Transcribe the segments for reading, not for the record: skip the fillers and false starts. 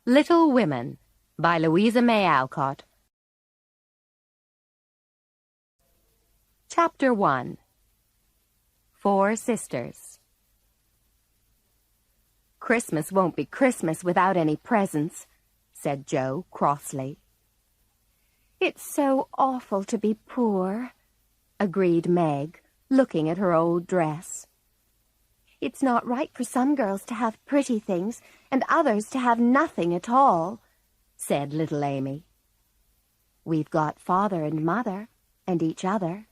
Little Women by Louisa May Alcott. Chapter 1. 4 Sisters. "Christmas won't be Christmas without any presents," said Jo crossly. "It's so awful to be poor," agreed Meg, looking at her old dress. "It's not right for some girls to have pretty things and others to have nothing at all," said little Amy. "We've got Father and Mother and each other,"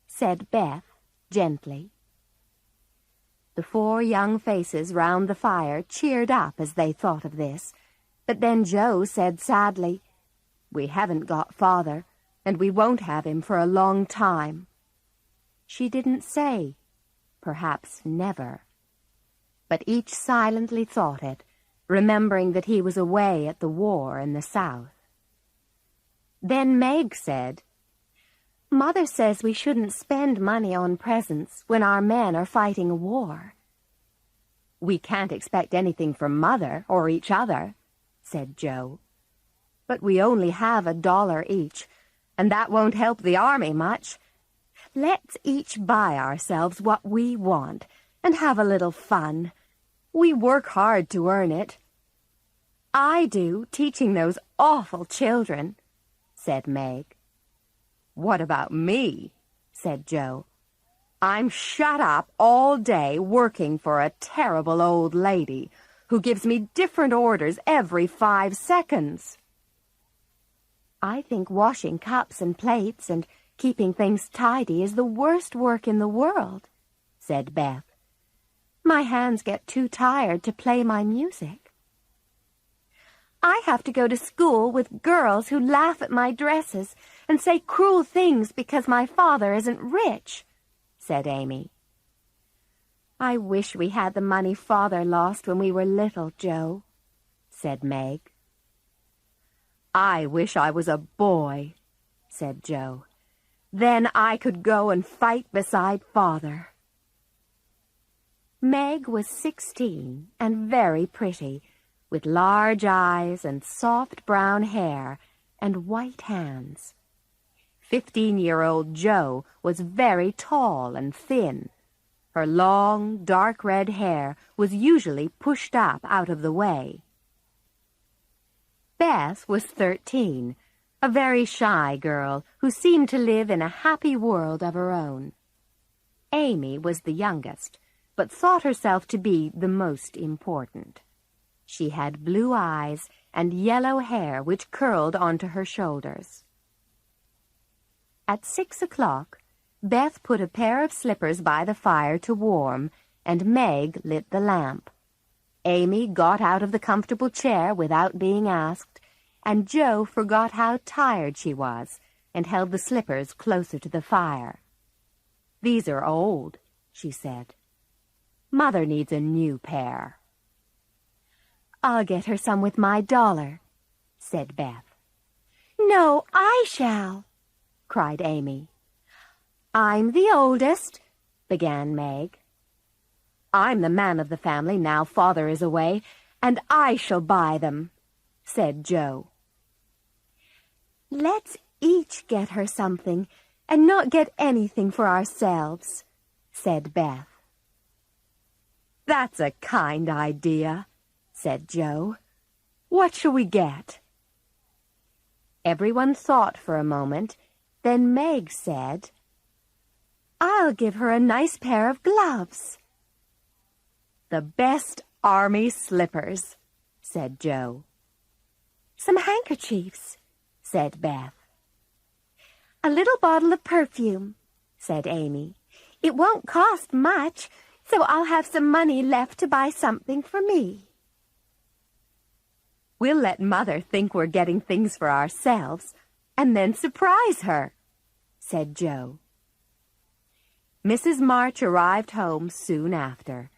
said Beth gently. The 4 young faces round the fire cheered up as they thought of this, but then Jo said sadly, "We haven't got Father, and we won't have him for a long time." She didn't say, perhaps never, but each silently thought it, remembering that he was away at the war in the South. Then Meg said, "Mother says we shouldn't spend money on presents when our men are fighting a war." "We can't expect anything from Mother or each other," said Jo. "But we only have $1 each, and that won't help the army much. Let's each buy ourselves what we want and have a little fun. We work hard to earn it." "I do, teaching those awful children," said Meg. "What about me?" said Jo. "I'm shut up all day working for a terrible old lady who gives me different orders every 5 seconds. "I think washing cups and plates and keeping things tidy is the worst work in the world," said Beth. "My hands get too tired to play my music." "I have to go to school with girls who laugh at my dresses and say cruel things because my father isn't rich," said Amy. "I wish we had the money Father lost when we were little, Jo," said Meg. "I wish I was a boy," said Jo. "Then I could go and fight beside Father." Meg was 16 and very pretty, with large eyes and soft brown hair and white hands. 15-year-old Jo was very tall and thin. Her long, dark red hair was usually pushed up out of the way. Beth was 13, a very shy girl who seemed to live in a happy world of her own. Amy was the youngest, but thought herself to be the most important. She had blue eyes and yellow hair which curled onto her shoulders. At 6 o'clock, Beth put a pair of slippers by the fire to warm, and Meg lit the lamp. Amy got out of the comfortable chair without being asked, and Jo forgot how tired she was and held the slippers closer to the fire. "These are old," she said. "Mother needs a new pair." "I'll get her some with my $1," said Beth. "No, I shall," cried Amy. "I'm the oldest," began Meg. "I'm the man of the family now Father is away, and I shall buy them," said Jo. "Let's each get her something and not get anything for ourselves," said Beth. "That's a kind idea," said Jo. "What shall we get?" Everyone thought for a moment. Then Meg said, "I'll give her a nice pair of gloves." "The best army slippers," said Jo. "Some handkerchiefs," said Beth. "A little bottle of perfume," said Amy. "It won't cost much, so I'll have some money left to buy something for me." "We'll let Mother think we're getting things for ourselves, and then surprise her," said Jo. Mrs. March arrived home soon after.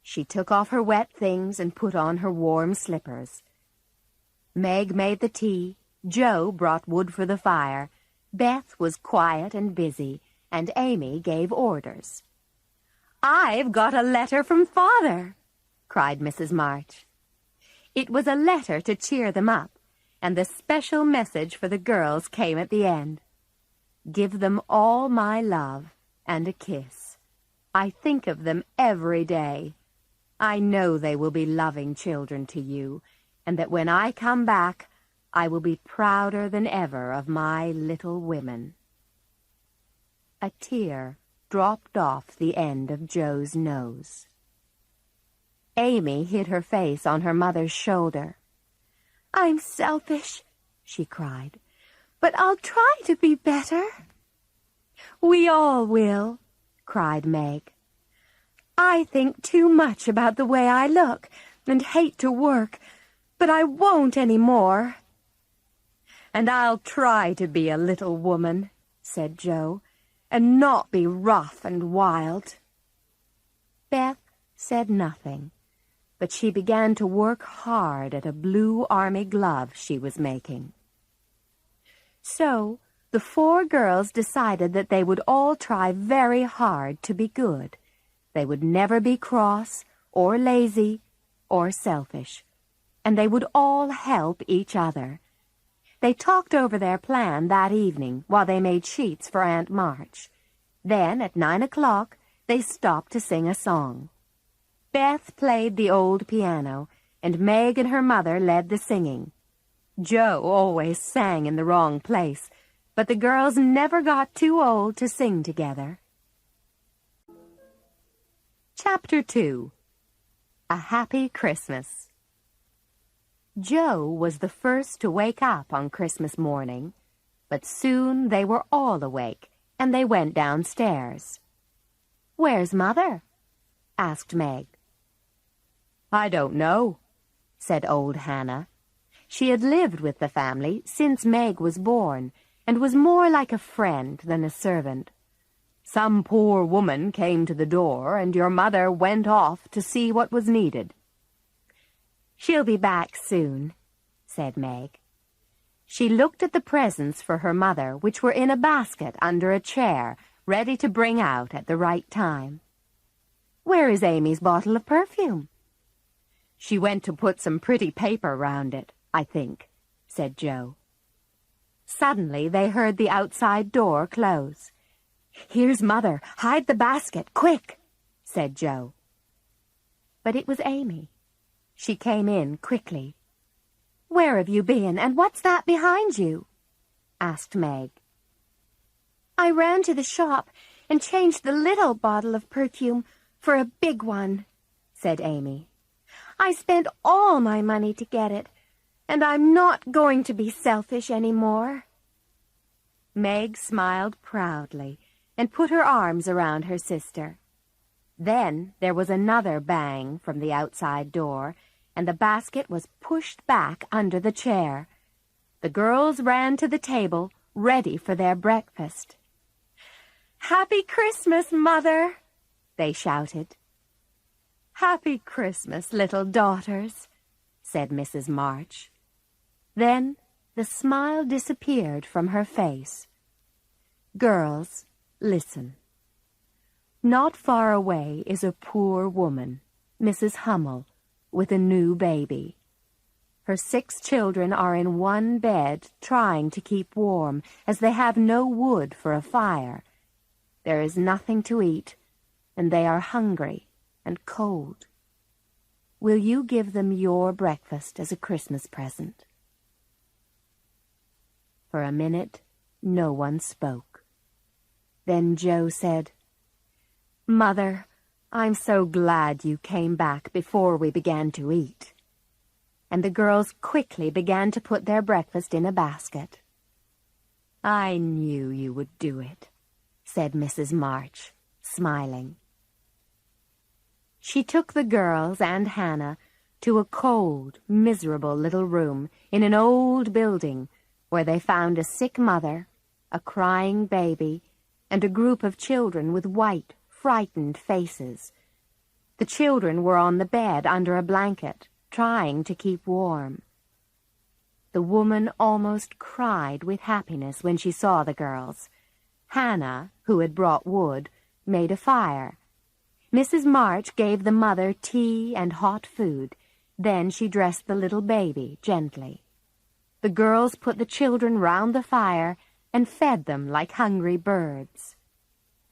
She took off her wet things and put on her warm slippers. Meg made the tea, Jo brought wood for the fire, Beth was quiet and busy, and Amy gave orders. "I've got a letter from Father," cried Mrs. March. It was a letter to cheer them up, and the special message for the girls came at the end. Give them all my love and a kiss. I think of them every day. I know they will be loving children to you, and that when I come back, I will be prouder than ever of my little women. A tear dropped off the end of Joe's nose. Amy hid her face on her mother's shoulder. "I'm selfish," she cried, "but I'll try to be better." "We all will," cried Meg. "I think too much about the way I look and hate to work, but I won't any more." "And I'll try to be a little woman," said Joe, "and not be rough and wild." Beth said nothing, but she began to work hard at a blue army glove she was making. So the 4 girls decided that they would all try very hard to be good. They would never be cross or lazy or selfish, and they would all help each other. They talked over their plan that evening while they made sheets for Aunt March. Then, at 9 o'clock, they stopped to sing a song. Beth played the old piano, and Meg and her mother led the singing. Joe always sang in the wrong place, but the girls never got too old to sing together. Chapter 2. A Happy Christmas. Joe was the first to wake up on Christmas morning, but soon they were all awake, and they went downstairs. "Where's Mother?" asked Meg. "I don't know," said old Hannah. She had lived with the family since Meg was born, and was more like a friend than a servant. "Some poor woman came to the door, and your mother went off to see what was needed." "She'll be back soon," said Meg. She looked at the presents for her mother, which were in a basket under a chair, ready to bring out at the right time. "Where is Amy's bottle of perfume?" "She went to put some pretty paper round it, I think," said Joe. Suddenly they heard the outside door close. "Here's Mother. Hide the basket, quick," said Joe. But it was Amy. She came in quickly. "Where have you been, and what's that behind you?" asked Meg. "I ran to the shop and changed the little bottle of perfume for a big one," said Amy. "I spent all my money to get it, and I'm not going to be selfish any more." Meg smiled proudly and put her arms around her sister. Then there was another bang from the outside door, and the basket was pushed back under the chair. The girls ran to the table, ready for their breakfast. "Happy Christmas, Mother!" they shouted. "Happy Christmas, little daughters," said Mrs. March. Then the smile disappeared from her face. "Girls, listen. Not far away is a poor woman, Mrs. Hummel, with a new baby. Her 6 children are in one bed trying to keep warm, as they have no wood for a fire. There is nothing to eat, and they are hungry and cold. Will you give them your breakfast as a Christmas present?" For a minute, no one spoke. Then Joe said, "Mother, I'm so glad you came back before we began to eat." And the girls quickly began to put their breakfast in a basket. "I knew you would do it," said Mrs. March, smiling. She took the girls and Hannah to a cold, miserable little room in an old building where they found a sick mother, a crying baby, and a group of children with white, frightened faces. The children were on the bed under a blanket, trying to keep warm. The woman almost cried with happiness when she saw the girls. Hannah, who had brought wood, made a fire. Mrs. March gave the mother tea and hot food, Then she dressed the little baby gently. The girls put the children round the fire and fed them like hungry birds.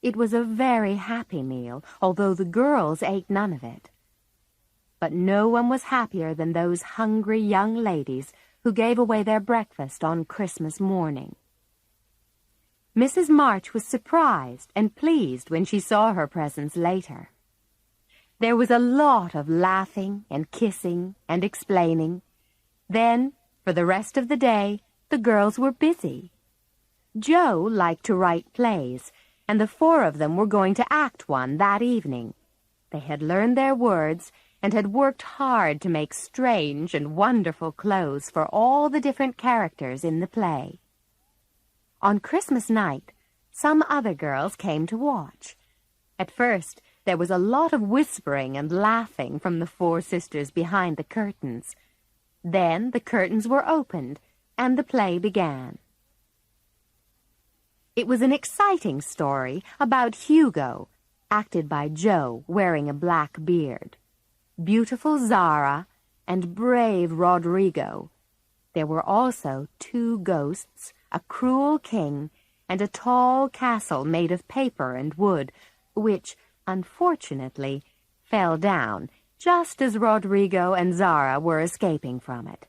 It was a very happy meal, although the girls ate none of it. But no one was happier than those hungry young ladies who gave away their breakfast on Christmas morning. Mrs. March was surprised and pleased when she saw her presents later. There was a lot of laughing and kissing and explaining. Then, for the rest of the day, the girls were busy. Joe liked to write plays, and the four of them were going to act one that evening. They had learned their words and had worked hard to make strange and wonderful clothes for all the different characters in the play. On Christmas night, some other girls came to watch. At first, there was a lot of whispering and laughing from the four sisters behind the curtains. Then the curtains were opened, and the play began. It was an exciting story about Hugo, acted by Joe, wearing a black beard, beautiful Zara, and brave Rodrigo. There were also 2 ghosts, a cruel king, and a tall castle made of paper and wood, which, unfortunately, fell down just as Rodrigo and Zara were escaping from it.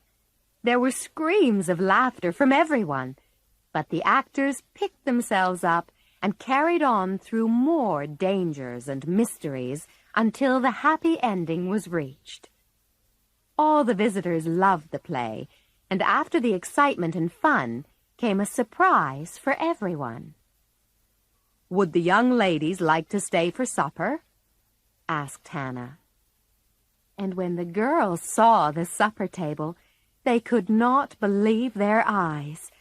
There were screams of laughter from everyone, but the actors picked themselves up and carried on through more dangers and mysteries until the happy ending was reached. All the visitors loved the play, and after the excitement and fun came a surprise for everyone. "Would the young ladies like to stay for supper?" asked Hannah. And when the girls saw the supper table, they could not believe their eyes.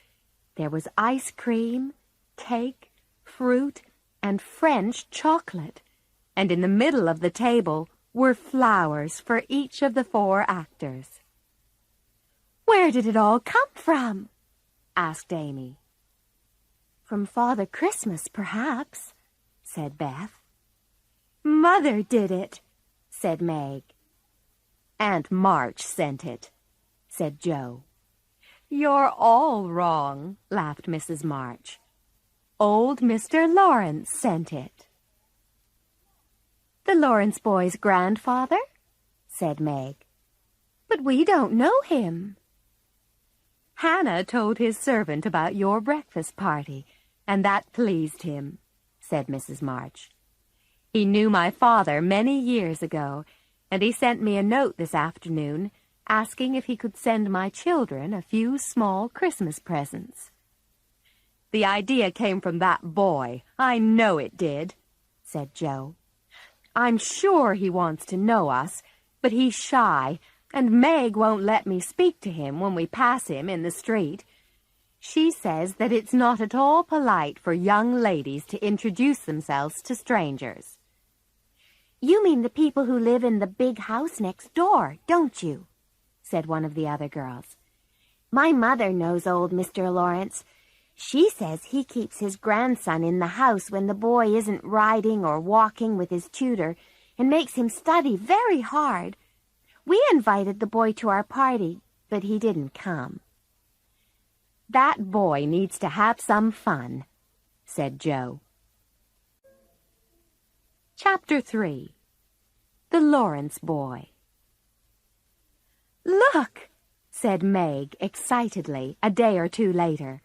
There was ice cream, cake, fruit, and French chocolate, and in the middle of the table were flowers for each of the 4 actors. "Where did it all come from?" asked Amy. "From Father Christmas, perhaps," said Beth. "Mother did it," said Meg. "Aunt March sent it," said Joe. "You're all wrong," laughed Mrs. March. "Old Mr. Lawrence sent it." "The Lawrence boy's grandfather?" said Meg. "But we don't know him." "Hannah told his servant about your breakfast party, and that pleased him," said Mrs. March. "He knew my father many years ago, and he sent me a note this afternoon asking if he could send my children a few small Christmas presents." "The idea came from that boy. I know it did," said Joe. "I'm sure he wants to know us, but he's shy, and Meg won't let me speak to him when we pass him in the street. She says that it's not at all polite for young ladies to introduce themselves to strangers." "You mean the people who live in the big house next door, don't you?" said one of the other girls. "My mother knows old Mr. Lawrence. She says he keeps his grandson in the house when the boy isn't riding or walking with his tutor, and makes him study very hard. We invited the boy to our party, but he didn't come." "That boy needs to have some fun," said Joe. Chapter 3. The Lawrence Boy. "Look," said Meg excitedly a day or 2 later.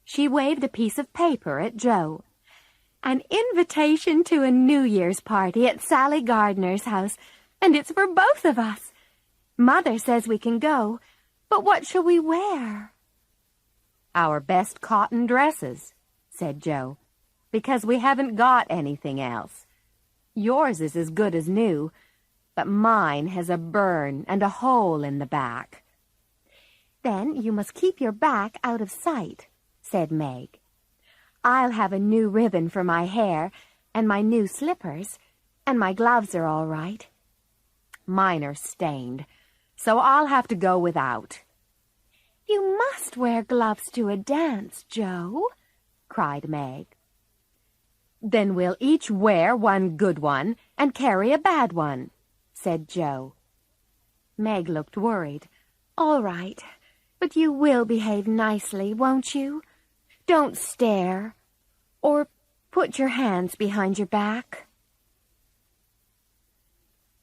She waved a piece of paper at Joe. "An invitation to a New Year's party at Sally Gardner's house, and it's for both of us. Mother says we can go, but what shall we wear?" "Our best cotton dresses," said Joe, "because we haven't got anything else. Yours is as good as new, but mine has a burn and a hole in the back." "Then you must keep your back out of sight," said Meg. "I'll have a new ribbon for my hair, and my new slippers, and my gloves are all right." "Mine are stained, so I'll have to go without." "You must wear gloves to a dance, Joe," cried Meg. "Then we'll each wear one good one and carry a bad one," said Joe. Meg looked worried. "All right, but you will behave nicely, won't you? Don't stare, or put your hands behind your back."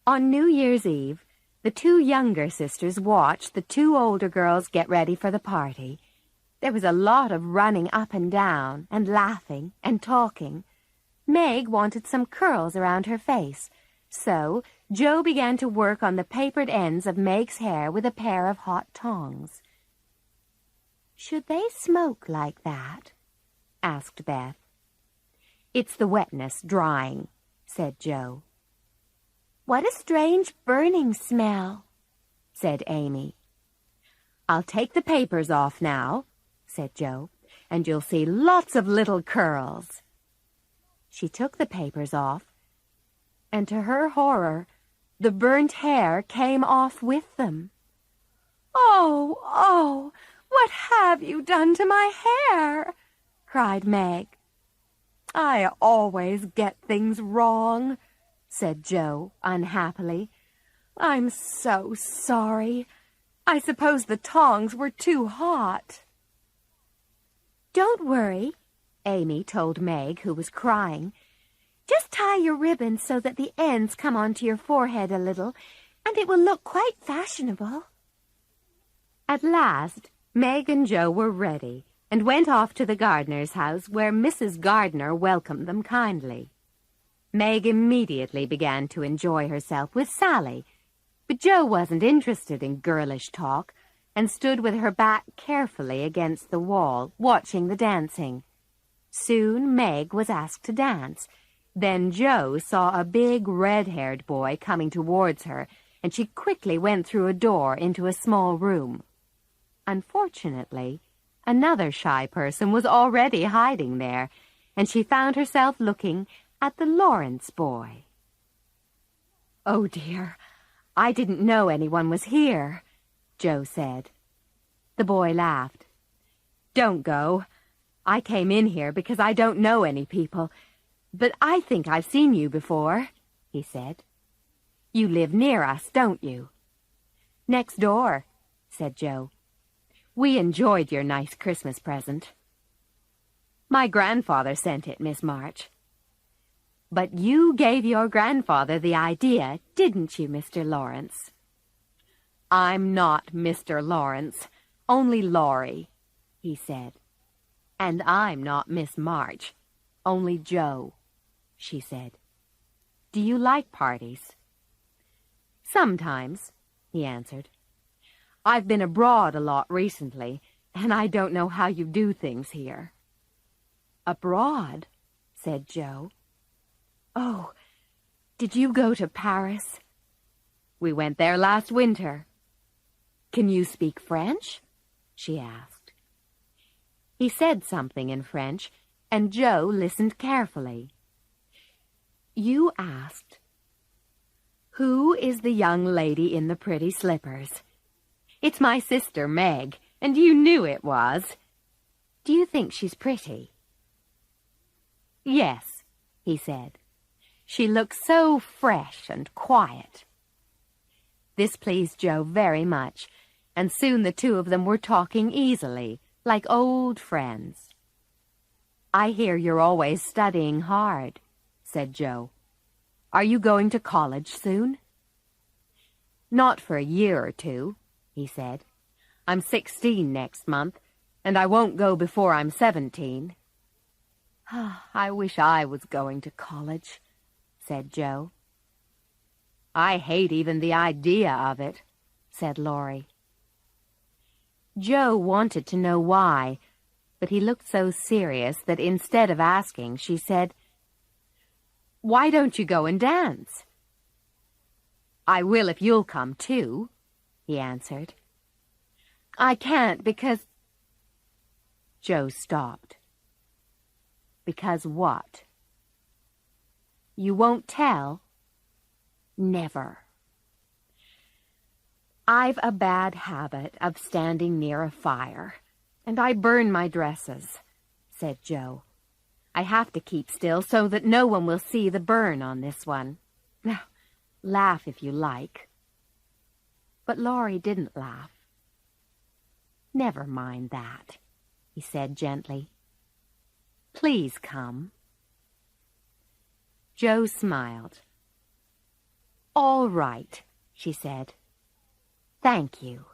On New Year's Eve, the two younger sisters watched the two older girls get ready for the party. There was a lot of running up and down, and laughing, and talking. Meg wanted some curls around her face, so Jo began to work on the papered ends of Meg's hair with a pair of hot tongs. "Should they smoke like that?" asked Beth. "It's the wetness drying," said Jo. "What a strange burning smell," said Amy. "I'll take the papers off now," said Jo, "and you'll see lots of little curls." She took the papers off, and to her horror, the burnt hair came off with them. "Oh, oh, what have you done to my hair?" cried Meg. "I always get things wrong," said Jo unhappily. "I'm so sorry. I suppose the tongs were too hot." "Don't worry," Amy told Meg, who was crying. "Just tie your ribbon so that the ends come onto your forehead a little, and it will look quite fashionable." At last, Meg and Jo were ready and went off to the gardener's house, where Mrs. Gardner welcomed them kindly. Meg immediately began to enjoy herself with Sally, but Jo wasn't interested in girlish talk and stood with her back carefully against the wall, watching the dancing. Soon Meg was asked to dance. Then Jo saw a big red-haired boy coming towards her, and she quickly went through a door into a small room. Unfortunately, another shy person was already hiding there, and she found herself looking at the Lawrence boy. "Oh, dear, I didn't know anyone was here," Jo said. The boy laughed. "Don't go. I came in here because I don't know any people, but I think I've seen you before," he said. "You live near us, don't you?" "Next door," said Jo. "We enjoyed your nice Christmas present." "My grandfather sent it, Miss March." "But you gave your grandfather the idea, didn't you, Mr. Lawrence?" "I'm not Mr. Lawrence, only Laurie," he said. "And I'm not Miss March, only Jo," she said. "Do you like parties?" "Sometimes," he answered. "I've been abroad a lot recently, and I don't know how you do things here." "Abroad?" said Jo. "Oh, did you go to Paris?" "We went there last winter." "Can you speak French?" she asked. He said something in French, and Jo listened carefully. "You asked, 'Who is the young lady in the pretty slippers?' It's my sister, Meg, and you knew it was. Do you think she's pretty?" "Yes," he said. "She looks so fresh and quiet." This pleased Jo very much, and soon the two of them were talking easily, like old friends. "I hear you're always studying hard," said Jo. "Are you going to college soon?" "Not for a year or two," he said. "I'm 16 next month, and I won't go before I'm 17. "I wish I was going to college," said Jo. "I hate even the idea of it," said Laurie. Jo wanted to know why, but he looked so serious that instead of asking, she said, "Why don't you go and dance?" "I will if you'll come too," he answered. "I can't because—" Jo stopped. "Because what?" "You won't tell?" "Never." "I've a bad habit of standing near a fire, and I burn my dresses," said Jo. "I have to keep still so that no one will see the burn on this one. Now, laugh if you like." But Laurie didn't laugh. "Never mind that," he said gently. "Please come." Jo smiled. "All right," she said. "Thank you."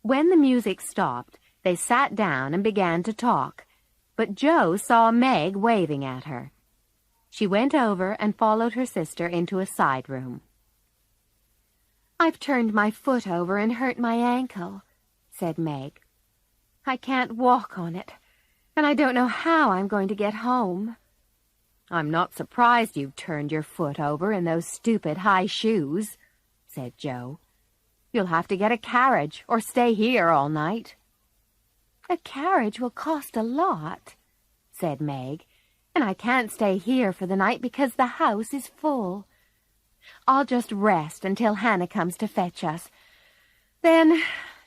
When the music stopped, they sat down and began to talk, but Jo saw Meg waving at her. She went over and followed her sister into a side room. "I've turned my foot over and hurt my ankle," said Meg. "I can't walk on it, and I don't know how I'm going to get home." "I'm not surprised you've turned your foot over in those stupid high shoes," said Jo. "You'll have to get a carriage or stay here all night." "A carriage will cost a lot," said Meg, "and I can't stay here for the night because the house is full. I'll just rest until Hannah comes to fetch us. Then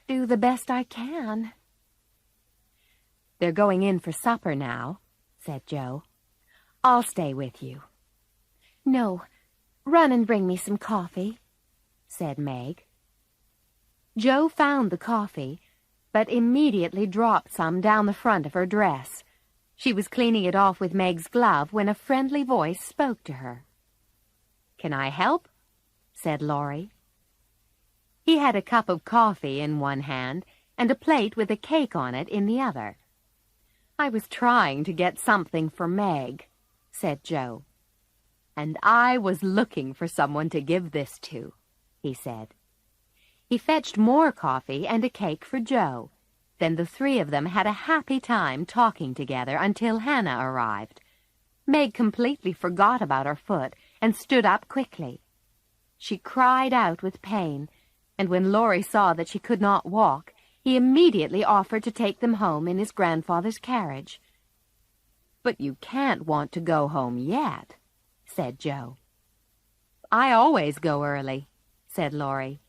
do the best I can." "They're going in for supper now," said Jo. "I'll stay with you." "No, run and bring me some coffee," said Meg. Jo found the coffee, but immediately dropped some down the front of her dress. She was cleaning it off with Meg's glove when a friendly voice spoke to her. "Can I help?" said Laurie. He had a cup of coffee in one hand and a plate with a cake on it in the other. "I was trying to get something for Meg," said Jo. "And I was looking for someone to give this to," he said. He fetched more coffee and a cake for Jo. Then the three of them had a happy time talking together until Hannah arrived. Meg completely forgot about her foot and stood up quickly. She cried out with pain, and when Laurie saw that she could not walk, he immediately offered to take them home in his grandfather's carriage. "But you can't want to go home yet," said Jo. "I always go early," said Laurie.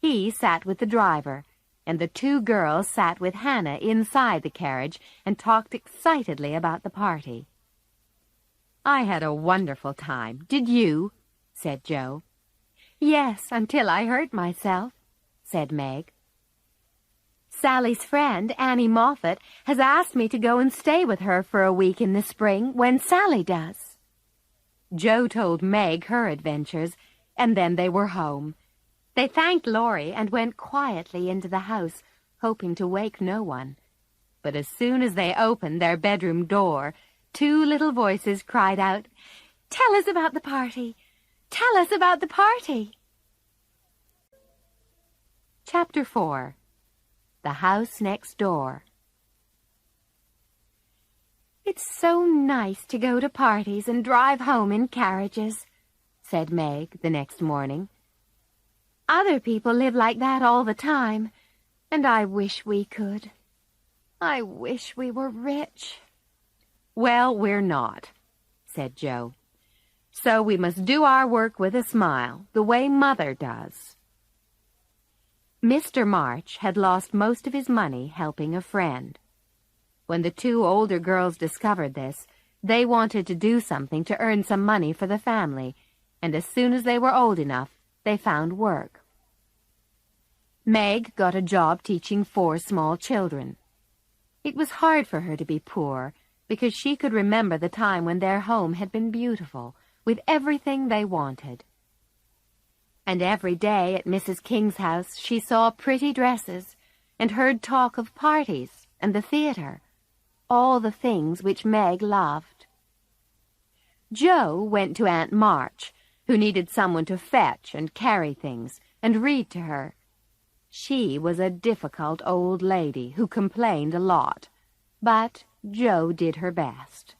He sat with the driver, and the two girls sat with Hannah inside the carriage and talked excitedly about the party. "I had a wonderful time. Did you?" said Jo. "Yes, until I hurt myself," said Meg. "Sally's friend, Annie Moffat, has asked me to go and stay with her for a week in the spring when Sally does." Jo told Meg her adventures, and then they were home. They thanked Laurie and went quietly into the house, hoping to wake no one. But as soon as they opened their bedroom door, two little voices cried out, "Tell us about the party! Tell us about the party!" Chapter 4. The House Next Door. "It's so nice to go to parties and drive home in carriages," said Meg the next morning. "Other people live like that all the time, and I wish we could. I wish we were rich." "Well, we're not," said Jo. "So we must do our work with a smile, the way Mother does." Mr. March had lost most of his money helping a friend. When the two older girls discovered this, they wanted to do something to earn some money for the family, and as soon as they were old enough, they found work. Meg got a job teaching 4 small children. It was hard for her to be poor, because she could remember the time when their home had been beautiful, with everything they wanted. And every day at Mrs. King's house she saw pretty dresses, and heard talk of parties and the theater, all the things which Meg loved. Jo went to Aunt March, who needed someone to fetch and carry things, and read to her. She was a difficult old lady who complained a lot, but Jo did her best.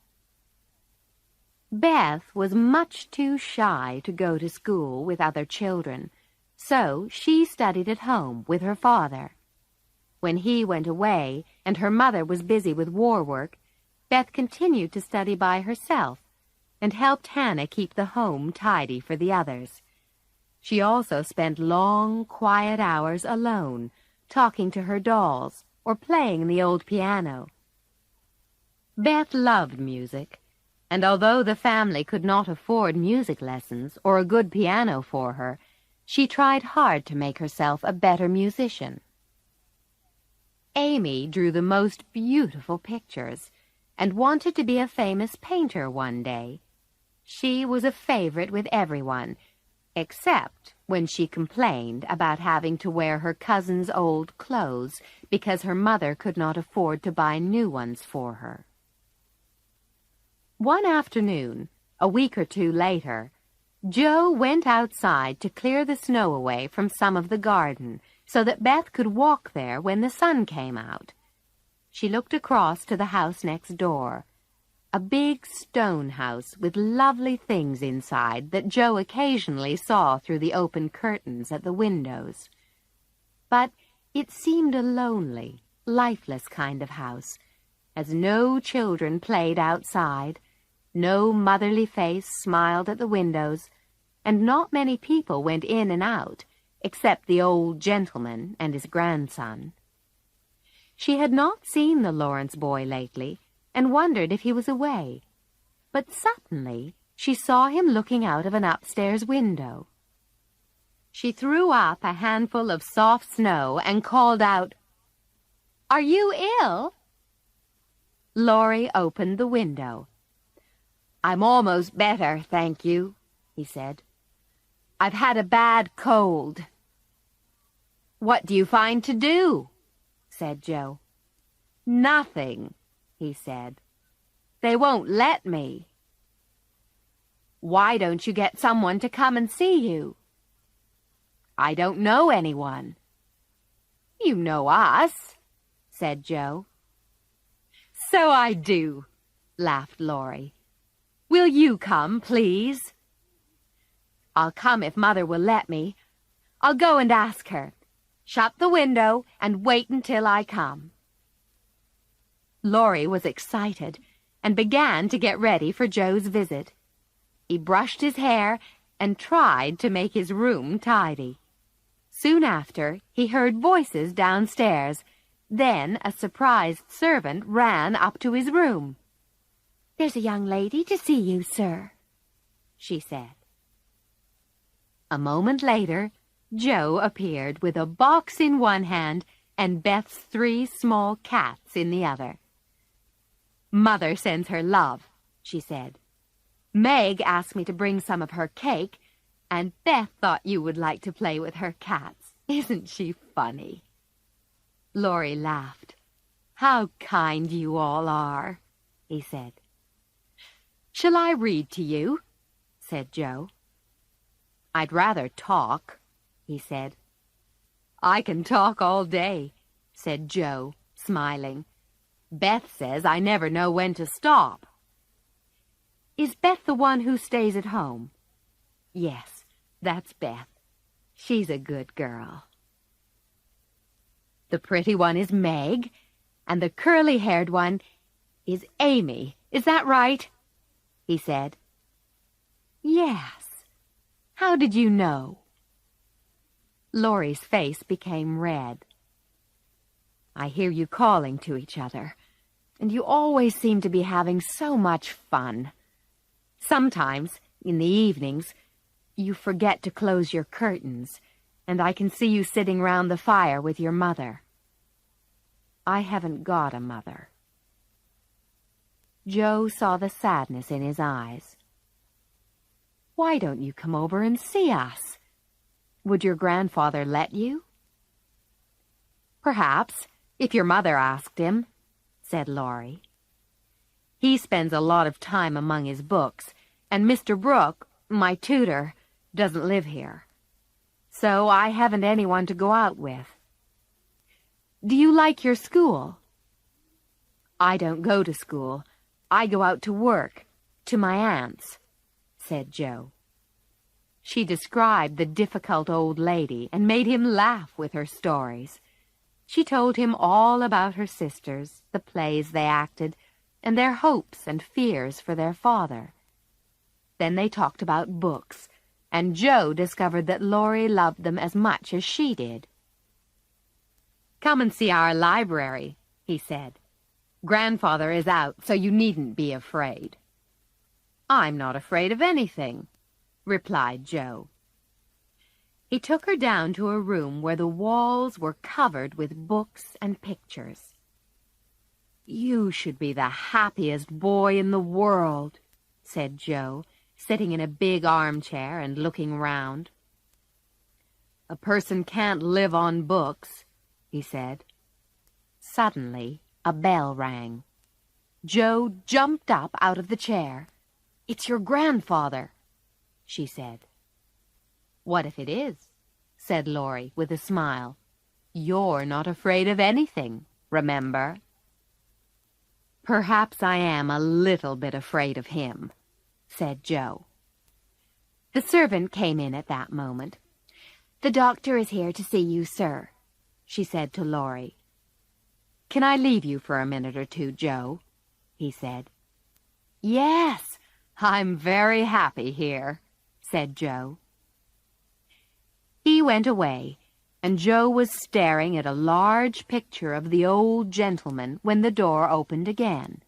Beth was much too shy to go to school with other children, so she studied at home with her father. When he went away and her mother was busy with war work, Beth continued to study by herself and helped Hannah keep the home tidy for the others. She also spent long, quiet hours alone, talking to her dolls or playing the old piano. Beth loved music, and although the family could not afford music lessons or a good piano for her, she tried hard to make herself a better musician. Amy drew the most beautiful pictures and wanted to be a famous painter one day. She was a favorite with everyone, except when she complained about having to wear her cousin's old clothes because her mother could not afford to buy new ones for her. One afternoon, a week or two later, Joe went outside to clear the snow away from some of the garden so that Beth could walk there when the sun came out. She looked across to the house next door, a big stone house with lovely things inside that Joe occasionally saw through the open curtains at the windows. But it seemed a lonely, lifeless kind of house, as no children played outside, no motherly face smiled at the windows, and not many people went in and out, except the old gentleman and his grandson. She had not seen the Lawrence boy lately, and wondered if he was away. But suddenly she saw him looking out of an upstairs window. She threw up a handful of soft snow and called out, "Are you ill?" Laurie opened the window. "I'm almost better, thank you," he said. "I've had a bad cold." "What do you find to do?" said Joe. "Nothing," he said. "They won't let me." "Why don't you get someone to come and see you?" "I don't know anyone." "You know us," said Joe. "So I do," laughed Laurie. "Will you come, please?" "I'll come if Mother will let me. I'll go and ask her. Shut the window and wait until I come." Laurie was excited and began to get ready for Joe's visit. He brushed his hair and tried to make his room tidy. Soon after, he heard voices downstairs. Then a surprised servant ran up to his room. "There's a young lady to see you, sir," she said. A moment later, Joe appeared with a box in one hand and Beth's 3 small cats in the other. "Mother sends her love," she said. "Meg asked me to bring some of her cake, and Beth thought you would like to play with her cats. Isn't she funny?" Laurie laughed. "How kind you all are," he said. "Shall I read to you?" said Joe. "I'd rather talk," he said. "I can talk all day," said Joe, smiling. "Beth says I never know when to stop." "Is Beth the one who stays at home?" "Yes, that's Beth. She's a good girl." "The pretty one is Meg, and the curly-haired one is Amy. Is that right?" he said. "Yes. How did you know?" Laurie's face became red. "I hear you calling to each other, and you always seem to be having so much fun. Sometimes, in the evenings, you forget to close your curtains, and I can see you sitting round the fire with your mother. I haven't got a mother." Joe saw the sadness in his eyes. "Why don't you come over and see us? Would your grandfather let you?" "Perhaps, if your mother asked him," said Laurie. "He spends a lot of time among his books, and Mr. Brooke, my tutor, doesn't live here. So I haven't anyone to go out with." "Do you like your school?" "I don't go to school. I go out to work, to my aunt's," said Joe. She described the difficult old lady and made him laugh with her stories. She told him all about her sisters, the plays they acted, and their hopes and fears for their father. Then they talked about books, and Joe discovered that Laurie loved them as much as she did. "Come and see our library," he said. "Grandfather is out, so you needn't be afraid." "I'm not afraid of anything," replied Joe. He took her down to a room where the walls were covered with books and pictures. "You should be the happiest boy in the world," said Joe, sitting in a big armchair and looking round. "A person can't live on books," he said. Suddenly, a bell rang. Joe jumped up out of the chair. "It's your grandfather," she said. "What if it is?" said Laurie with a smile. "You're not afraid of anything, remember." "Perhaps I am a little bit afraid of him," said Joe. The servant came in at that moment. "The doctor is here to see you, sir," she said to Laurie. "Can I leave you for a minute or two, Joe?" he said. "Yes, I'm very happy here," said Joe. He went away, and Joe was staring at a large picture of the old gentleman when the door opened again.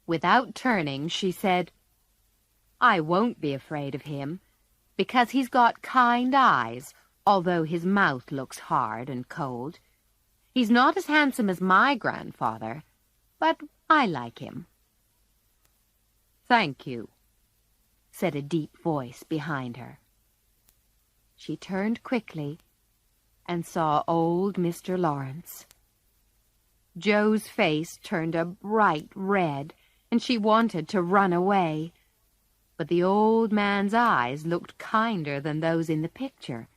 Without turning, she said, "I won't be afraid of him, because he's got kind eyes, although his mouth looks hard and cold. He's not as handsome as my grandfather, but I like him." "Thank you," said a deep voice behind her. She turned quickly and saw old Mr. Lawrence. Joe's face turned a bright red, and she wanted to run away. But the old man's eyes looked kinder than those in the picture,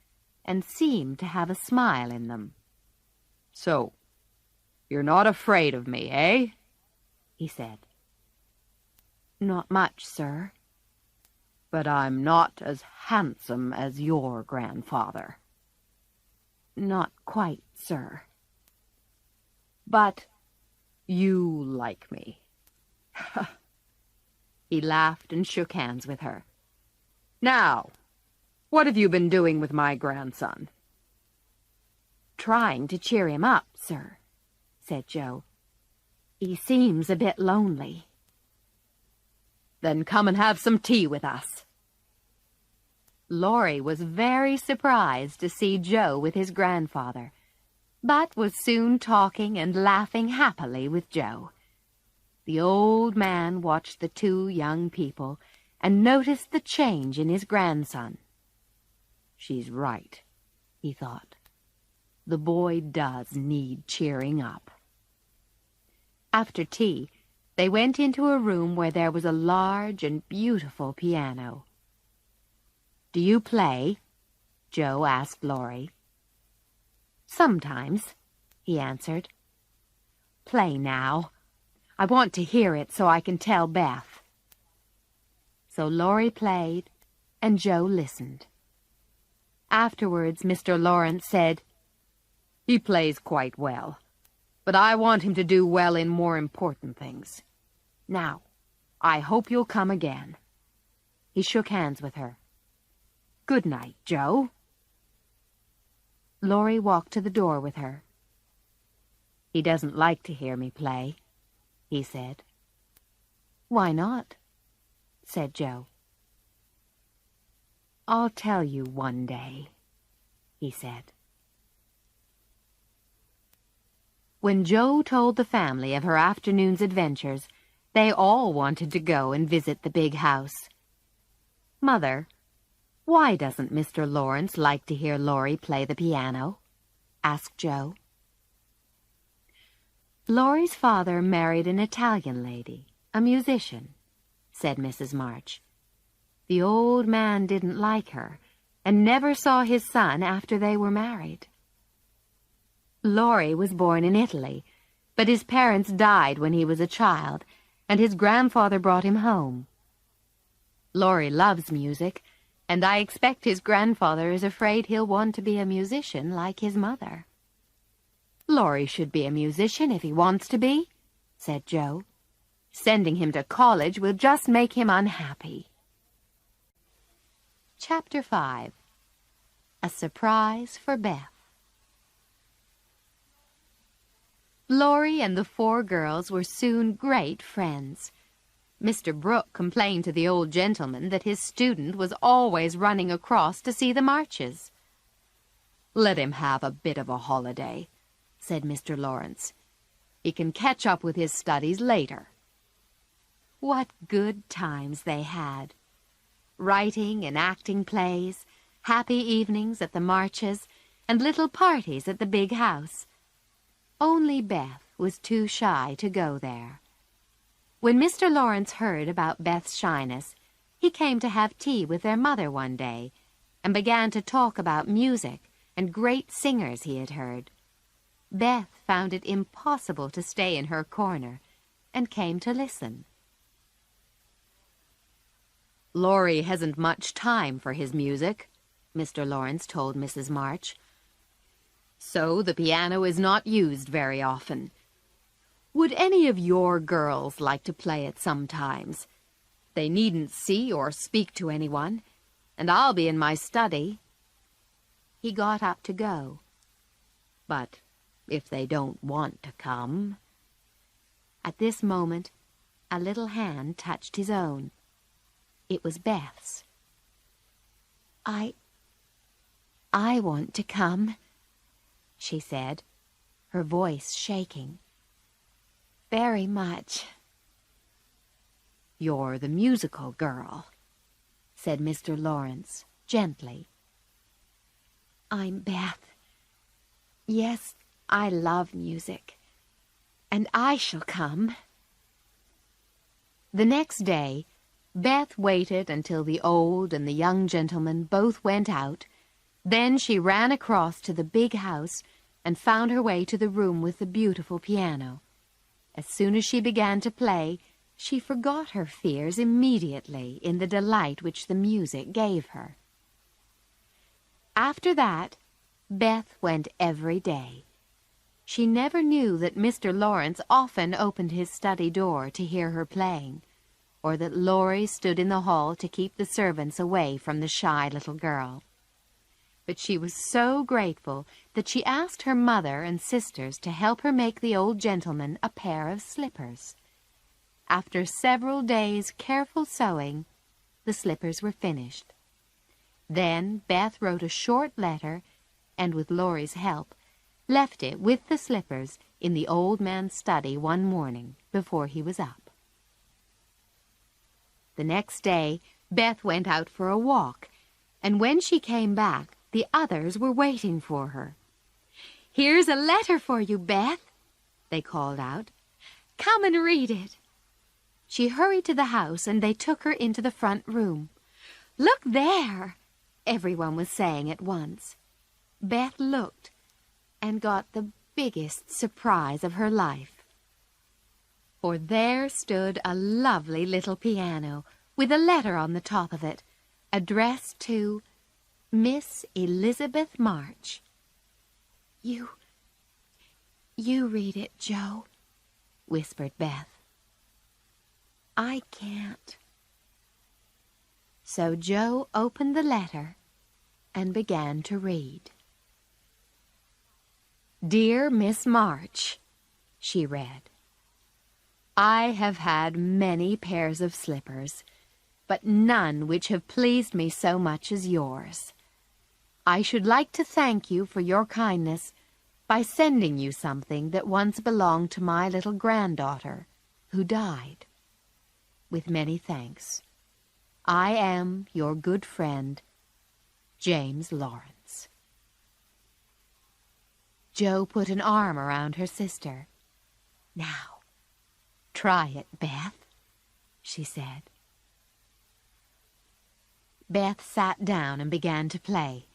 and seemed to have a smile in them. "So, you're not afraid of me, eh?" he said. "Not much, sir." "But I'm not as handsome as your grandfather." "Not quite, sir." "But you like me." He laughed and shook hands with her. "Now, what have you been doing with my grandson?" "Trying to cheer him up, sir," said Joe. "He seems a bit lonely." "Then come and have some tea with us." Laurie was very surprised to see Joe with his grandfather, but was soon talking and laughing happily with Joe. The old man watched the two young people and noticed the change in his grandson. "She's right," he thought. "The boy does need cheering up." After tea, they went into a room where there was a large and beautiful piano. "Do you play?" Joe asked Laurie. "Sometimes," he answered. "Play now. I want to hear it so I can tell Beth." So Laurie played, and Joe listened. Afterwards, Mr. Lawrence said, "He plays quite well, but I want him to do well in more important things. Now, I hope you'll come again." He shook hands with her. "Good night, Joe." Laurie walked to the door with her. "He doesn't like to hear me play," he said. "Why not?" said Joe. "I'll tell you one day," he said. When Joe told the family of her afternoon's adventures, they all wanted to go and visit the big house. "Mother, why doesn't Mr. Lawrence like to hear Laurie play the piano?" asked Joe. "Laurie's father married an Italian lady, a musician," said Mrs. March. "The old man didn't like her, and never saw his son after they were married. Laurie was born in Italy, but his parents died when he was a child, and his grandfather brought him home. Laurie loves music, and I expect his grandfather is afraid he'll want to be a musician like his mother." "Laurie should be a musician if he wants to be," said Joe. "Sending him to college will just make him unhappy." Chapter 5. A Surprise for Beth. Laurie and the 4 girls were soon great friends. Mr. Brooke complained to the old gentleman that his student was always running across to see the marches. Let him have a bit of a holiday," said Mr. Lawrence. "He can catch up with his studies later." What good times they had! Writing and acting plays, happy evenings at the Marches, and little parties at the big house. Only Beth was too shy to go there. When Mr. Lawrence heard about Beth's shyness, he came to have tea with their mother one day, and began to talk about music and great singers he had heard. Beth found it impossible to stay in her corner, and came to listen. "Laurie hasn't much time for his music," Mr. Lawrence told Mrs. March. "So the piano is not used very often. Would any of your girls like to play it sometimes? They needn't see or speak to anyone, and I'll be in my study." He got up to go. "But if they don't want to come—" At this moment, a little hand touched his own. It was Beth's. I want to come," she said, her voice shaking. "Very much." "You're the musical girl," said Mr. Lawrence gently. "I'm Beth. Yes, I love music, and I shall come." The next day, Beth waited until the old and the young gentleman both went out. Then she ran across to the big house and found her way to the room with the beautiful piano. As soon as she began to play, she forgot her fears immediately in the delight which the music gave her. After that, Beth went every day. She never knew that Mr. Lawrence often opened his study door to hear her playing, or that Laurie stood in the hall to keep the servants away from the shy little girl. But she was so grateful that she asked her mother and sisters to help her make the old gentleman a pair of slippers. After several days' careful sewing, the slippers were finished. Then Beth wrote a short letter, and with Laurie's help, left it with the slippers in the old man's study one morning before he was up. The next day, Beth went out for a walk, and when she came back, the others were waiting for her. "Here's a letter for you, Beth," they called out. "Come and read it." She hurried to the house, and they took her into the front room. "Look there," everyone was saying at once. Beth looked and got the biggest surprise of her life. For there stood a lovely little piano with a letter on the top of it, addressed to Miss Elizabeth March. You read it, Joe," whispered Beth. "I can't." So Joe opened the letter and began to read. "Dear Miss March," she read, "I have had many pairs of slippers, but none which have pleased me so much as yours. I should like to thank you for your kindness by sending you something that once belonged to my little granddaughter, who died. With many thanks, I am your good friend, James Lawrence." Joe put an arm around her sister. "Now, try it, Beth," she said. Beth sat down and began to play,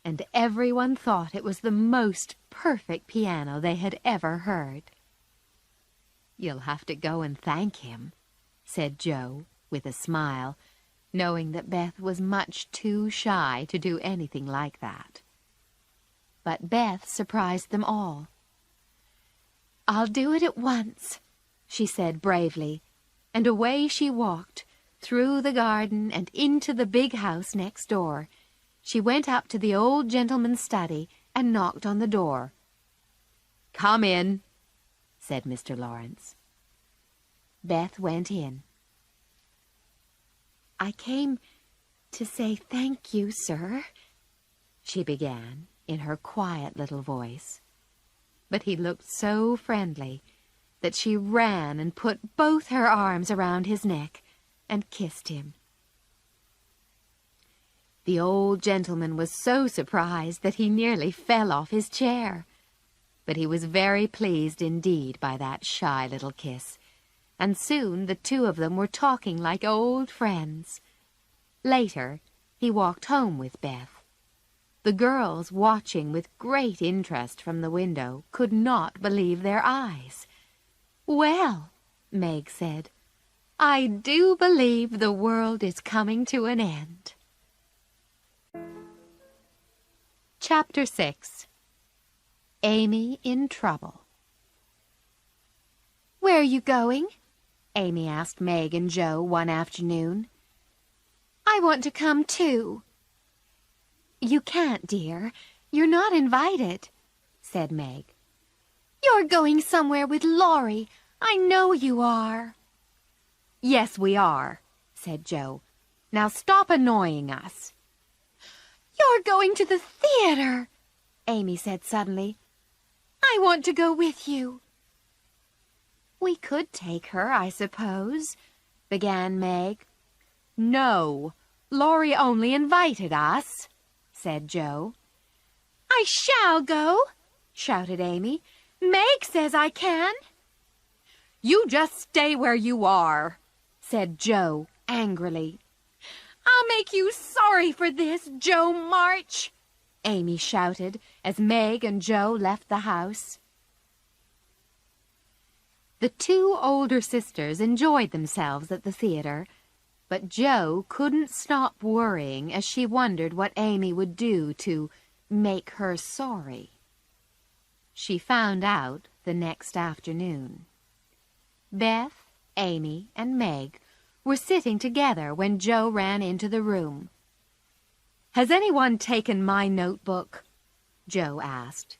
and everyone thought it was the most perfect piano they had ever heard. "You'll have to go and thank him," said Joe, with a smile, knowing that Beth was much too shy to do anything like that. But Beth surprised them all. "I'll do it at once," she said bravely, and away she walked, through the garden and into the big house next door. She went up to the old gentleman's study and knocked on the door. "Come in," said Mr. Lawrence. Beth went in. "I came to say thank you, sir," she began, in her quiet little voice. But he looked so friendly that she ran and put both her arms around his neck and kissed him. The old gentleman was so surprised that he nearly fell off his chair. But he was very pleased indeed by that shy little kiss, and soon the two of them were talking like old friends. Later, he walked home with Beth. The girls, watching with great interest from the window, could not believe their eyes. "Well," Meg said, "I do believe the world is coming to an end." Chapter 6. Amy in Trouble. "Where are you going?" Amy asked Meg and Joe one afternoon. "I want to come too." "You can't, dear. You're not invited," said Meg. "You're going somewhere with Laurie. I know you are." "Yes, we are," said Joe. "Now stop annoying us." "You're going to the theater," Amy said suddenly. "I want to go with you." "We could take her, I suppose," began Meg. "No, Laurie only invited us," said Joe. "I shall go," shouted Amy. "Meg says I can." "You just stay where you are," said Joe angrily. "I'll make you sorry for this, Joe March," Amy shouted as Meg and Joe left the house. The two older sisters enjoyed themselves at the theater, but Joe couldn't stop worrying as she wondered what Amy would do to make her sorry. She found out the next afternoon. Beth, Amy, and Meg were sitting together when Joe ran into the room. "Has anyone taken my notebook?" Joe asked.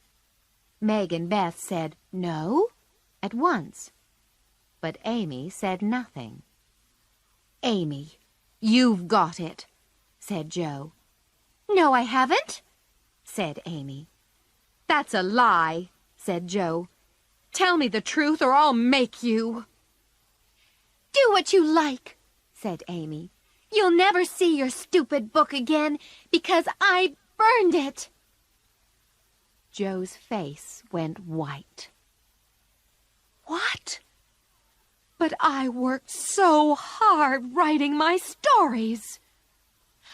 Meg and Beth said no at once, but Amy said nothing. "Amy, you've got it," said Joe. "No, I haven't," said Amy. "That's a lie," said Joe. "Tell me the truth or I'll make you." "Do what you like," said Amy. "You'll never see your stupid book again because I burned it." Joe's face went white. "What? But I worked so hard writing my stories."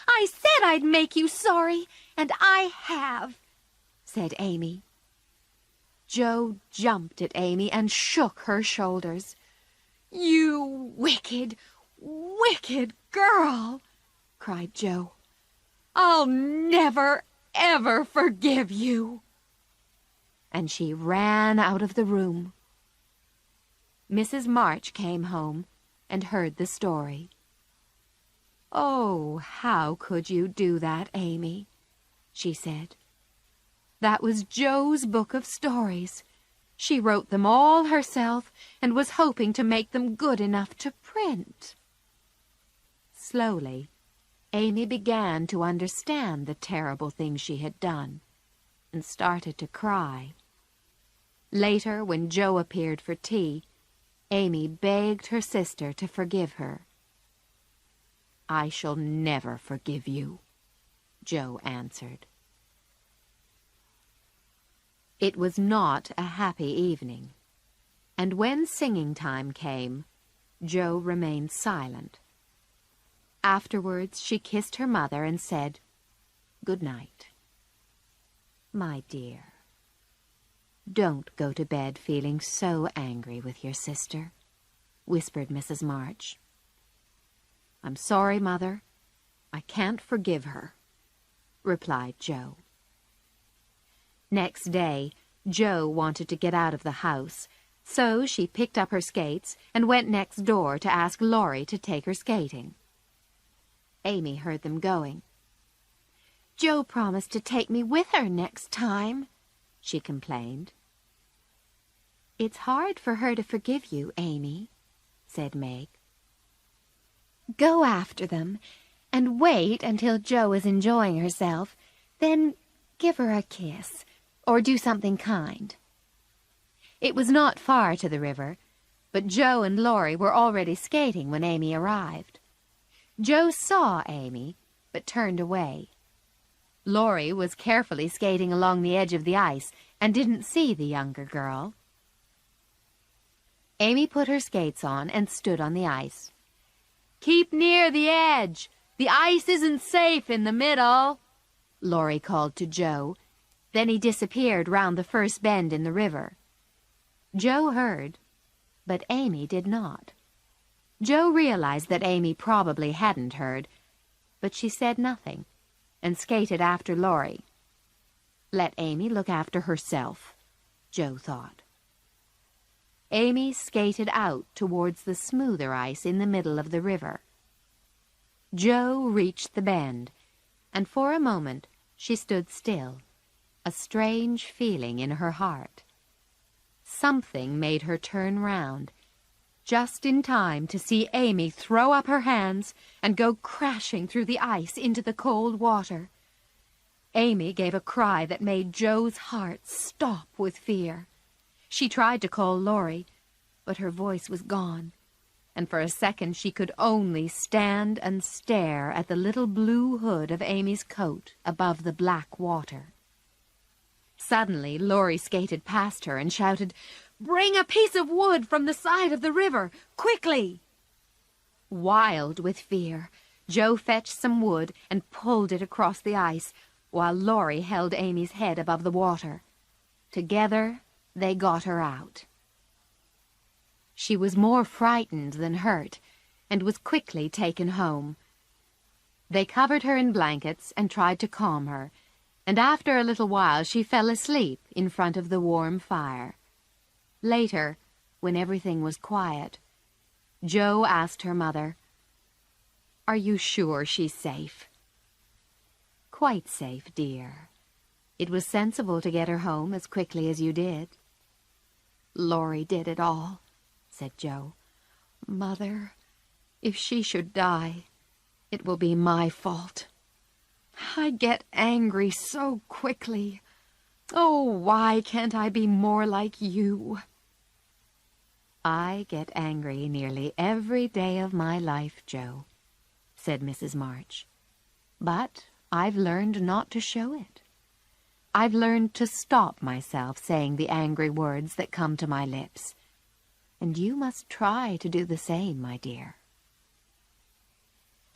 "I said I'd make you sorry, and I have," said Amy. Joe jumped at Amy and shook her shoulders. "You wicked, wicked girl!" cried Joe. "I'll never, ever forgive you." And she ran out of the room. Mrs. March came home and heard the story. "Oh, how could you do that, Amy?" she said. "That was Joe's book of stories. She wrote them all herself and was hoping to make them good enough to print." Slowly, Amy began to understand the terrible thing she had done and started to cry. Later, when Joe appeared for tea, Amy begged her sister to forgive her. "I shall never forgive you," Joe answered. It was not a happy evening, and when singing time came, Joe remained silent. Afterwards, she kissed her mother and said, "Good night." "My dear, don't go to bed feeling so angry with your sister," whispered Mrs. March. "I'm sorry, Mother. I can't forgive her," replied Joe. Next day, Joe wanted to get out of the house, so she picked up her skates and went next door to ask Laurie to take her skating. Amy heard them going. "Joe promised to take me with her next time," she complained. "It's hard for her to forgive you, Amy," said Meg. "Go after them, and wait until Joe is enjoying herself. Then Give her a kiss, or do something kind. It was not far to the river, but Joe and Laurie were already skating when Amy arrived. Joe saw Amy, but turned away. Laurie was carefully skating along the edge of the ice and didn't see the younger girl. Amy put her skates on and stood on the ice. "Keep near the edge. The ice isn't safe in the middle," Laurie called to Joe. Then he disappeared round the first bend in the river. Joe heard, but Amy did not. Joe realized that Amy probably hadn't heard, but she said nothing and skated after Laurie. Let Amy look after herself, Joe thought. Amy skated out towards the smoother ice in the middle of the river. Joe reached the bend, and for a moment she stood still, a strange feeling in her heart. Something made her turn round, just in time to see Amy throw up her hands and go crashing through the ice into the cold water. Amy gave a cry that made Joe's heart stop with fear. She tried to call Laurie, but her voice was gone, and for a second she could only stand and stare at the little blue hood of Amy's coat above the black water. Suddenly, Laurie skated past her and shouted, "Bring a piece of wood from the side of the river, quickly!" Wild with fear, Joe fetched some wood and pulled it across the ice, while Laurie held Amy's head above the water. Together, they got her out. She was more frightened than hurt, and was quickly taken home. They covered her in blankets and tried to calm her, and after a little while she fell asleep in front of the warm fire. Later, when everything was quiet, Joe asked her mother, "Are you sure she's safe?" "Quite safe, dear. It was sensible to get her home as quickly as you did." "Laurie did it all," said Joe. "Mother, if she should die, it will be my fault. I get angry so quickly. Oh, why can't I be more like you?" "I get angry nearly every day of my life, Joe," said Mrs. March. "But I've learned not to show it. I've learned to stop myself saying the angry words that come to my lips. And you must try to do the same, my dear."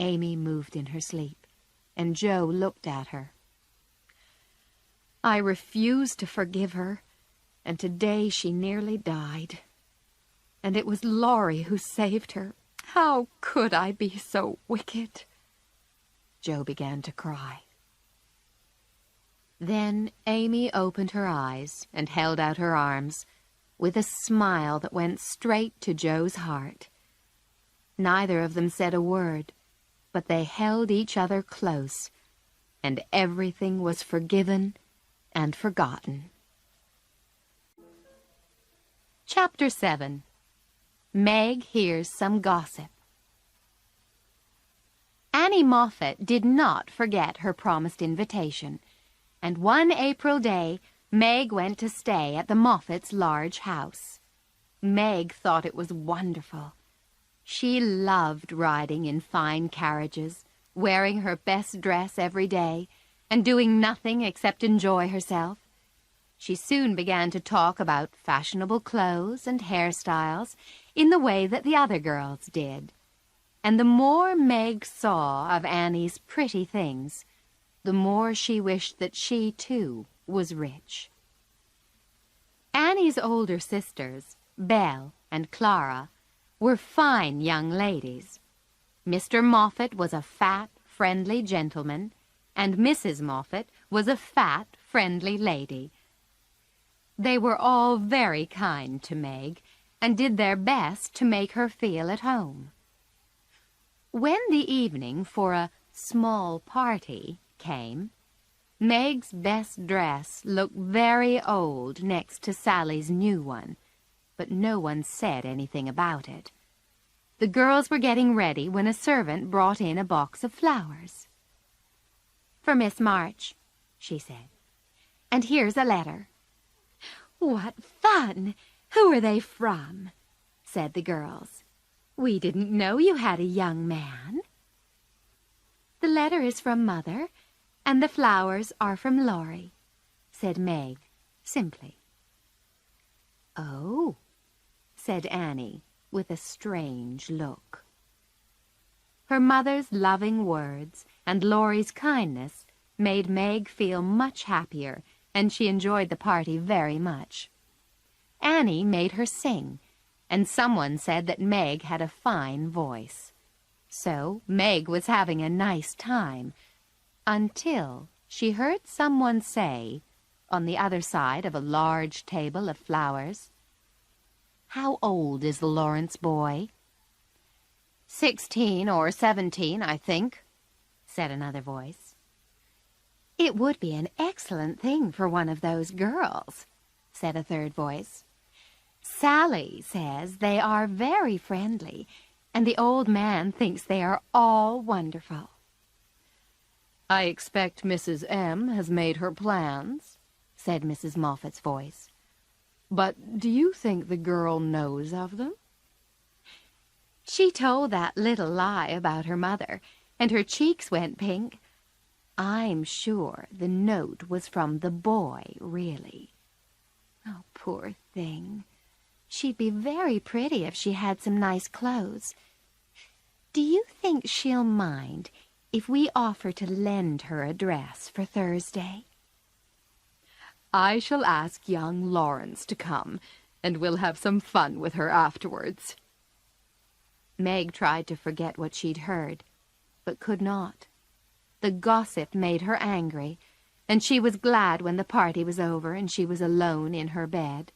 Amy moved in her sleep, and Joe looked at her. "I refused to forgive her, and today she nearly died. And it was Laurie who saved her. How could I be so wicked?" Joe began to cry. Then Amy opened her eyes and held out her arms, with a smile that went straight to Joe's heart. Neither of them said a word, but they held each other close, and everything was forgiven and forgotten. Chapter 7. Meg Hears Some Gossip. Annie Moffat did not forget her promised invitation, and one April day Meg went to stay at the Moffats' large house. Meg thought it was wonderful. She loved riding in fine carriages, wearing her best dress every day, and doing nothing except enjoy herself. She soon began to talk about fashionable clothes and hairstyles in the way that the other girls did. And the more Meg saw of Annie's pretty things, the more she wished that she, too, was rich. Annie's older sisters, Belle and Clara, were fine young ladies. Mr. Moffat was a fat, friendly gentleman, and Mrs. Moffat was a fat, friendly lady. They were all very kind to Meg, and did their best to make her feel at home. When the evening for a small party came, Meg's best dress looked very old next to Sally's new one, but no one said anything about it. The girls were getting ready when a servant brought in a box of flowers. "For Miss March," she said. And here's a letter." "What fun! Who are they from?" said the girls. "We didn't know you had a young man." "The letter is from Mother, and the flowers are from Laurie," said Meg, simply. "Oh," said Annie, with a strange look. Her mother's loving words and Laurie's kindness made Meg feel much happier, and she enjoyed the party very much. Annie made her sing, and someone said that Meg had a fine voice. So Meg was having a nice time, until she heard someone say, on the other side of a large table of flowers, "How old is the Lawrence boy?" "16 or 17, I think," said another voice. "It would be an excellent thing for one of those girls," said a third voice. "Sally says they are very friendly, and the old man thinks they are all wonderful." "I expect Mrs. M. has made her plans," said Mrs. Moffat's voice. "But do you think the girl knows of them?" "She told that little lie about her mother, and her cheeks went pink. I'm sure the note was from the boy, really. Oh, poor thing. She'd be very pretty if she had some nice clothes. Do you think she'll mind if we offer to lend her a dress for Thursday?" "I shall ask young Lawrence to come, and we'll have some fun with her afterwards." Meg tried to forget what she'd heard, but could not. The gossip made her angry, and she was glad when the party was over and she was alone in her bed.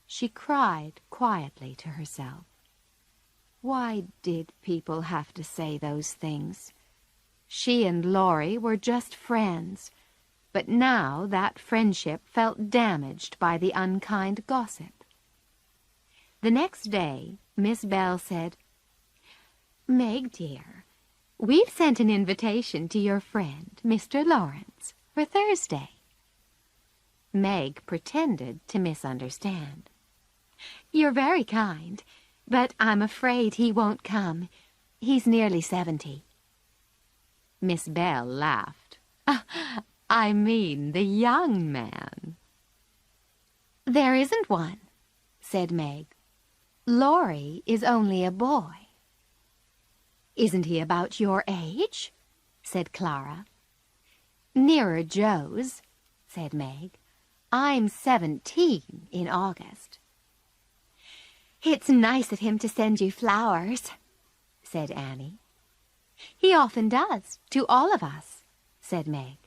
She cried quietly to herself. Why did people have to say those things? She and Laurie were just friends, but now that friendship felt damaged by the unkind gossip. The next day, Miss Bell said, "Meg, dear, we've sent an invitation to your friend, Mr. Lawrence, for Thursday." Meg pretended to misunderstand. "You're very kind, but I'm afraid he won't come. He's nearly 70. Miss Bell laughed. "I mean the young man." "There isn't one," said Meg. "Laurie is only a boy." "Isn't he about your age?" said Clara. "Nearer Joe's," said Meg. "I'm 17 in August." "It's nice of him to send you flowers," said Annie. "He often does, to all of us," said Meg.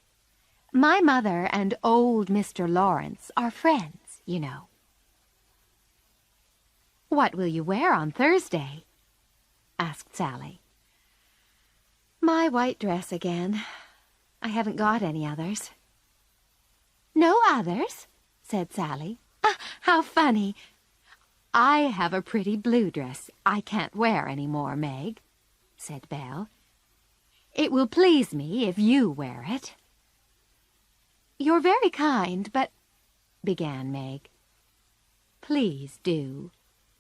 "My mother and old Mr. Lawrence are friends, you know." "What will you wear on Thursday?" asked Sally. "My white dress again. I haven't got any others." "No others?" said Sally. "How funny. I have a pretty blue dress I can't wear any more, Meg," said Belle. "It will please me if you wear it." "You're very kind, but—" began Meg. "Please do,"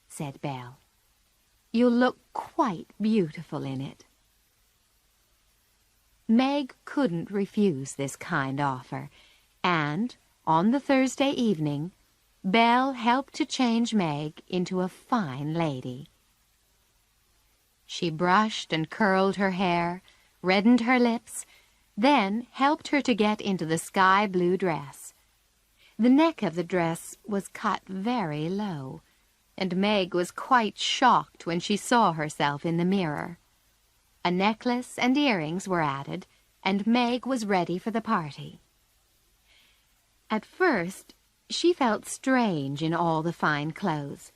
said Belle. "You'll look quite beautiful in it." Meg couldn't refuse this kind offer, and, on the Thursday evening, Belle helped to change Meg into a fine lady. She brushed and curled her hair, reddened her lips, then helped her to get into the sky-blue dress. The neck of the dress was cut very low, and Meg was quite shocked when she saw herself in the mirror. A necklace and earrings were added, and Meg was ready for the party. At first, she felt strange in all the fine clothes,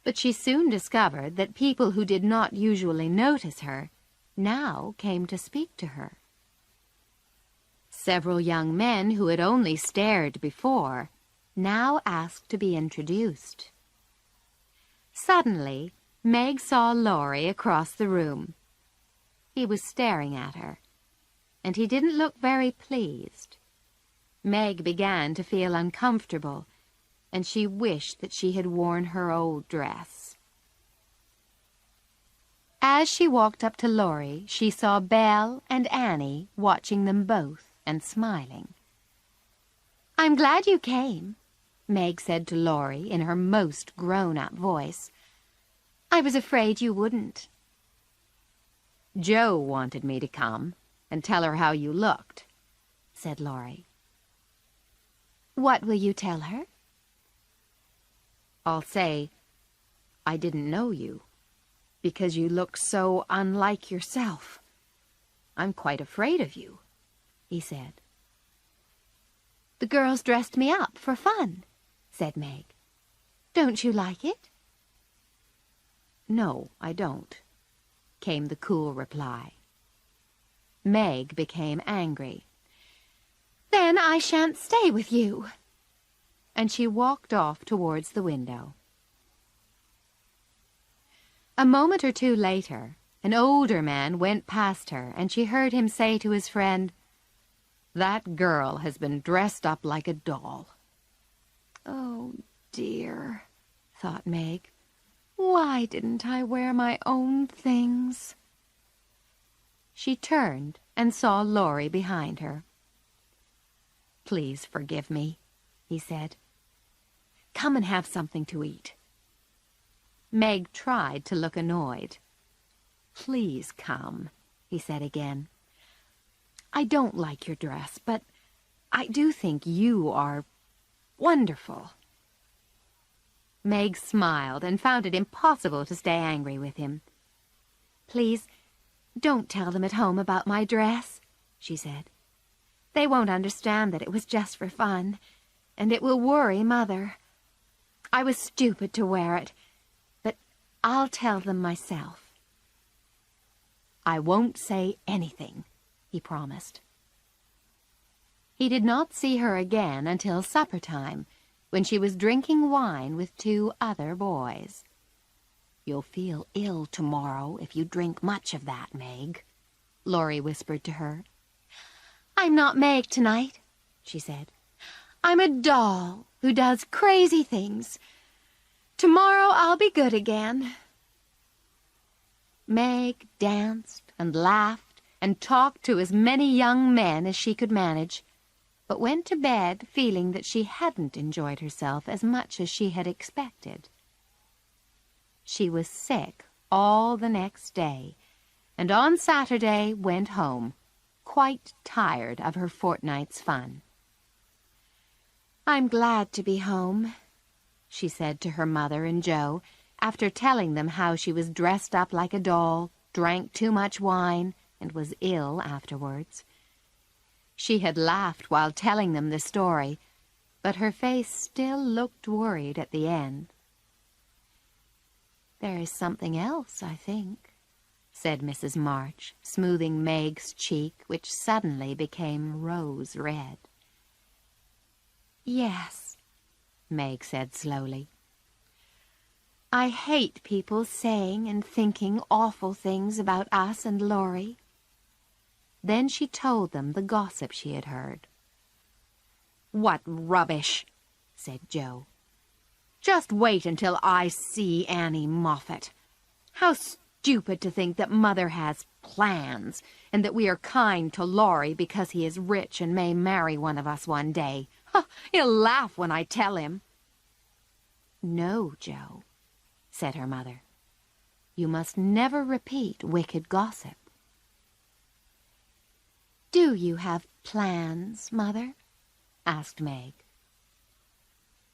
but she soon discovered that people who did not usually notice her now came to speak to her. Several young men who had only stared before now asked to be introduced. Suddenly, Meg saw Laurie across the room. He was staring at her, and he didn't look very pleased. Meg began to feel uncomfortable, and she wished that she had worn her old dress. As she walked up to Laurie, she saw Belle and Annie watching them both and smiling. "I'm glad you came," Meg said to Laurie in her most grown-up voice. "I was afraid you wouldn't." "Joe wanted me to come and tell her how you looked," said Laurie. "What will you tell her?" "I'll say I didn't know you, because you look so unlike yourself. I'm quite afraid of you," he said. "The girls dressed me up for fun," said Meg. "Don't you like it?" "No, I don't," came the cool reply. Meg became angry. "Then I shan't stay with you." And she walked off towards the window. A moment or two later, an older man went past her, and she heard him say to his friend, "That girl has been dressed up like a doll." "Oh, dear," thought Meg. "Why didn't I wear my own things?" She turned and saw Laurie behind her. "Please forgive me," he said. "Come and have something to eat." Meg tried to look annoyed. "Please come," he said again. "I don't like your dress, but I do think you are wonderful." Meg smiled and found it impossible to stay angry with him. "Please, don't tell them at home about my dress," she said. "They won't understand that it was just for fun, and it will worry Mother. I was stupid to wear it, but I'll tell them myself." "I won't say anything," he promised. He did not see her again until supper time, when she was drinking wine with 2 other boys. "You'll feel ill tomorrow if you drink much of that, Meg," Laurie whispered to her. "I'm not Meg tonight," she said. "I'm a doll who does crazy things. Tomorrow I'll be good again." Meg danced and laughed and talked to as many young men as she could manage, but went to bed feeling that she hadn't enjoyed herself as much as she had expected. She was sick all the next day, and on Saturday went home, quite tired of her fortnight's fun. "I'm glad to be home," she said to her mother and Joe, after telling them how she was dressed up like a doll, drank too much wine, and was ill afterwards. She had laughed while telling them the story, but her face still looked worried at the end. "There is something else, I think," said Mrs. March, smoothing Meg's cheek, which suddenly became rose red. "Yes," Meg said slowly. "I hate people saying and thinking awful things about us and Laurie." Then she told them the gossip she had heard. "What rubbish!" said Joe. "Just wait until I see Annie Moffat. How stupid to think that Mother has plans, and that we are kind to Laurie because he is rich and may marry one of us one day. He'll laugh when I tell him." "No, Joe," said her mother. "You must never repeat wicked gossip." "Do you have plans, Mother?" asked Meg.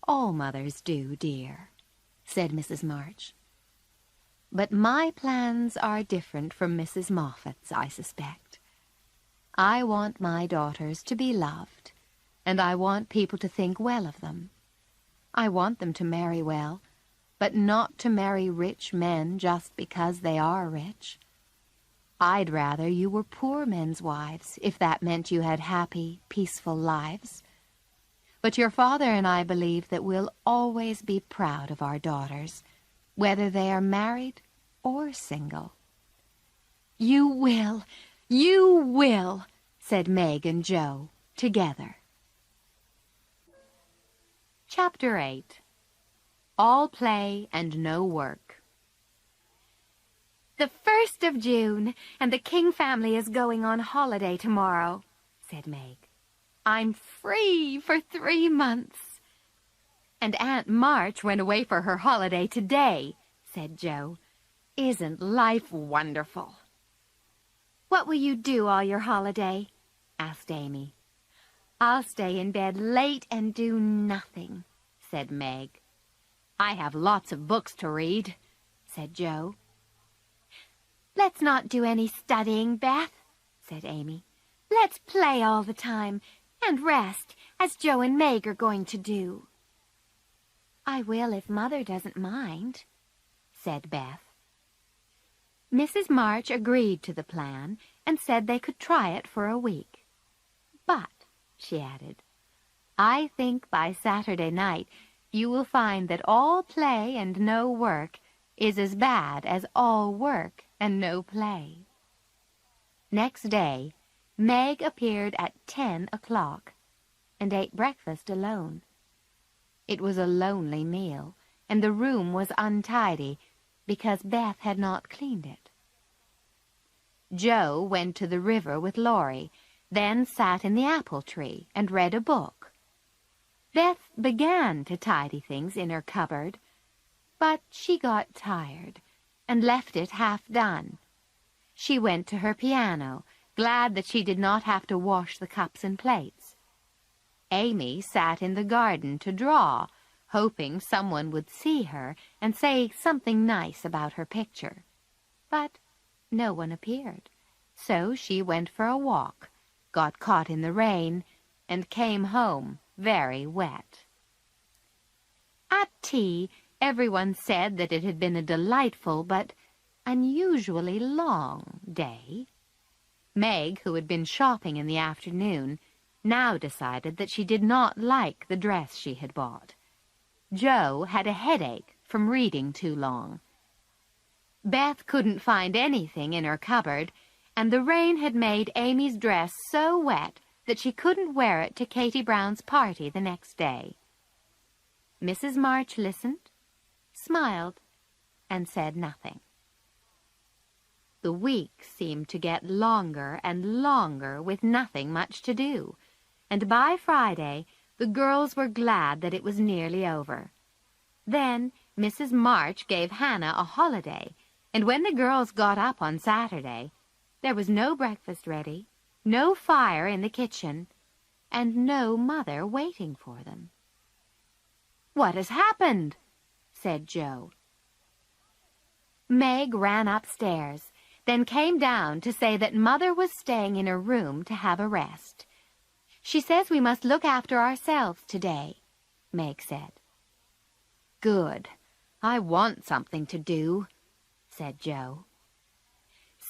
"All mothers do, dear," said Mrs. March. "But my plans are different from Mrs. Moffat's, I suspect. I want my daughters to be loved, and I want people to think well of them. I want them to marry well, but not to marry rich men just because they are rich. I'd rather you were poor men's wives, if that meant you had happy, peaceful lives. But your father and I believe that we'll always be proud of our daughters, whether they are married or single." "You will, you will," said Meg and Joe, together. Chapter 8. All Play and No Work. "The 1st of June, and the King family is going on holiday tomorrow," said Meg. "I'm free for 3 months." "And Aunt March went away for her holiday today," said Joe. "Isn't life wonderful?" "What will you do all your holiday?" asked Amy. "I'll stay in bed late and do nothing," said Meg. "I have lots of books to read," said Joe. "Let's not do any studying, Beth," said Amy. "Let's play all the time and rest, as Joe and Meg are going to do." "I will if Mother doesn't mind," said Beth. Mrs. March agreed to the plan and said they could try it for a week. "But," she added, "I think by Saturday night you will find that all play and no work is as bad as all work and no play." Next day, Meg appeared at 10 o'clock and ate breakfast alone. It was a lonely meal, and the room was untidy because Beth had not cleaned it. Joe went to the river with Laurie, then sat in the apple tree and read a book. Beth began to tidy things in her cupboard, but she got tired and left it half done. She went to her piano, glad that she did not have to wash the cups and plates. Amy sat in the garden to draw, hoping someone would see her and say something nice about her picture. But no one appeared, so she went for a walk, got caught in the rain, and came home very wet. At tea, everyone said that it had been a delightful but unusually long day. Meg, who had been shopping in the afternoon, now decided that she did not like the dress she had bought. Joe had a headache from reading too long. Beth couldn't find anything in her cupboard, and the rain had made Amy's dress so wet that she couldn't wear it to Katie Brown's party the next day. Mrs. March listened, smiled, and said nothing. The week seemed to get longer and longer with nothing much to do, and by Friday the girls were glad that it was nearly over. Then Mrs. March gave Hannah a holiday, and when the girls got up on Saturday, there was no breakfast ready, no fire in the kitchen, and no mother waiting for them. "What has happened?" said Joe. Meg ran upstairs, then came down to say that Mother was staying in her room to have a rest. "She says we must look after ourselves today," Meg said. "Good. I want something to do," said Joe.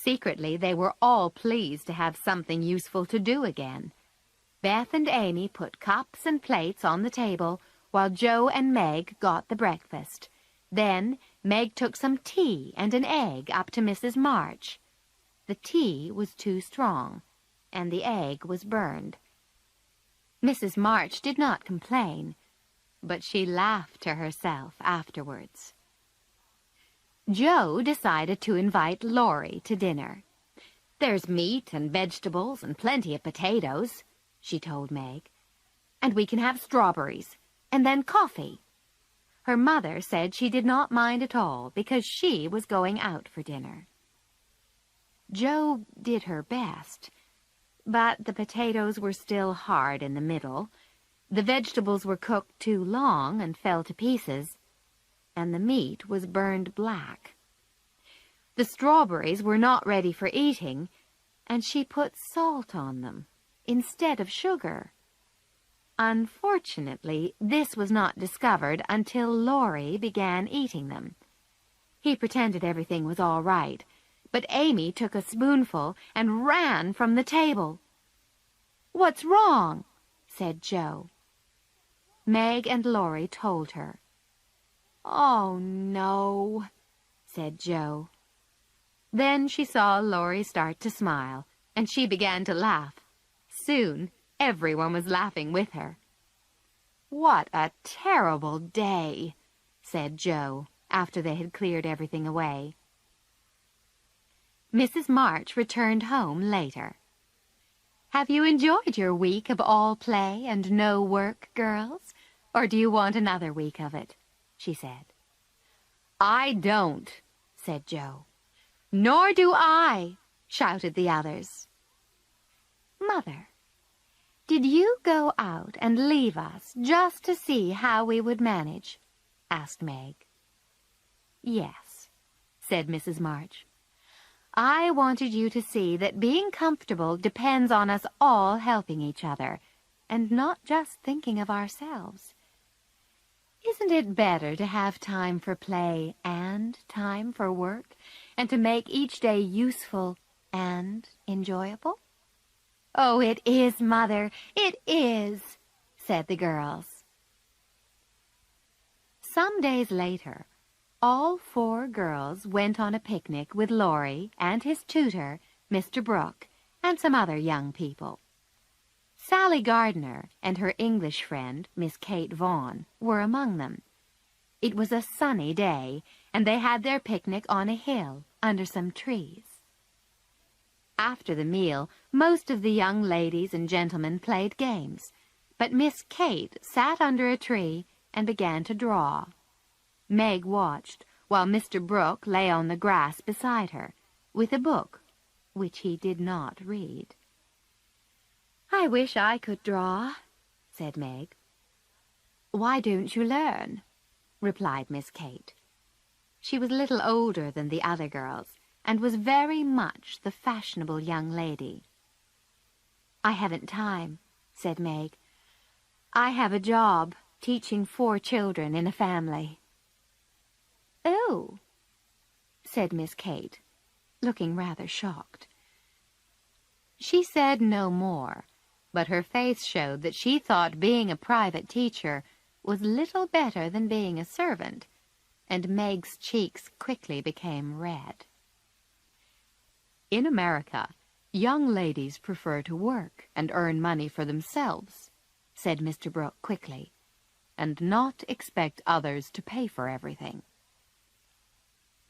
Secretly, they were all pleased to have something useful to do again. Beth and Amy put cups and plates on the table while Joe and Meg got the breakfast. Then Meg took some tea and an egg up to Mrs. March. The tea was too strong, and the egg was burned. Mrs. March did not complain, but she laughed to herself afterwards. Joe decided to invite Laurie to dinner. "There's meat and vegetables and plenty of potatoes," she told Meg. "And we can have strawberries, and then coffee." Her mother said she did not mind at all because she was going out for dinner. Joe did her best, but the potatoes were still hard in the middle, the vegetables were cooked too long and fell to pieces, and the meat was burned black. The strawberries were not ready for eating, and she put salt on them instead of sugar. Unfortunately, this was not discovered until Laurie began eating them. He pretended everything was all right, but Amy took a spoonful and ran from the table. "What's wrong?" said Joe. Meg and Laurie told her. "Oh, no," said Joe. Then she saw Laurie start to smile, and she began to laugh. Soon, everyone was laughing with her. "What a terrible day," said Joe, after they had cleared everything away. Mrs. March returned home later. "Have you enjoyed your week of all play and no work, girls? Or do you want another week of it?" she said. "I don't," said Joe. "Nor do I," shouted the others. "Mother, did you go out and leave us just to see how we would manage?" asked Meg. "Yes," said Mrs. March. "I wanted you to see that being comfortable depends on us all helping each other, and not just thinking of ourselves. Isn't it better to have time for play and time for work, and to make each day useful and enjoyable?" "Oh, it is, Mother, it is," said the girls. Some days later, all 4 girls went on a picnic with Laurie and his tutor, Mr. Brooke, and some other young people. Sally Gardner and her English friend, Miss Kate Vaughan, were among them. It was a sunny day, and they had their picnic on a hill under some trees. After the meal, most of the young ladies and gentlemen played games, but Miss Kate sat under a tree and began to draw. Meg watched, while Mr. Brooke lay on the grass beside her, with a book, which he did not read. "I wish I could draw," said Meg. "Why don't you learn?" replied Miss Kate. She was a little older than the other girls, and was very much the fashionable young lady. "I haven't time," said Meg. "I have a job teaching 4 children in a family." "Oh," said Miss Kate, looking rather shocked. She said no more, but her face showed that she thought being a private teacher was little better than being a servant, and Meg's cheeks quickly became red. "In America, young ladies prefer to work and earn money for themselves," said Mr. Brooke quickly, "and not expect others to pay for everything."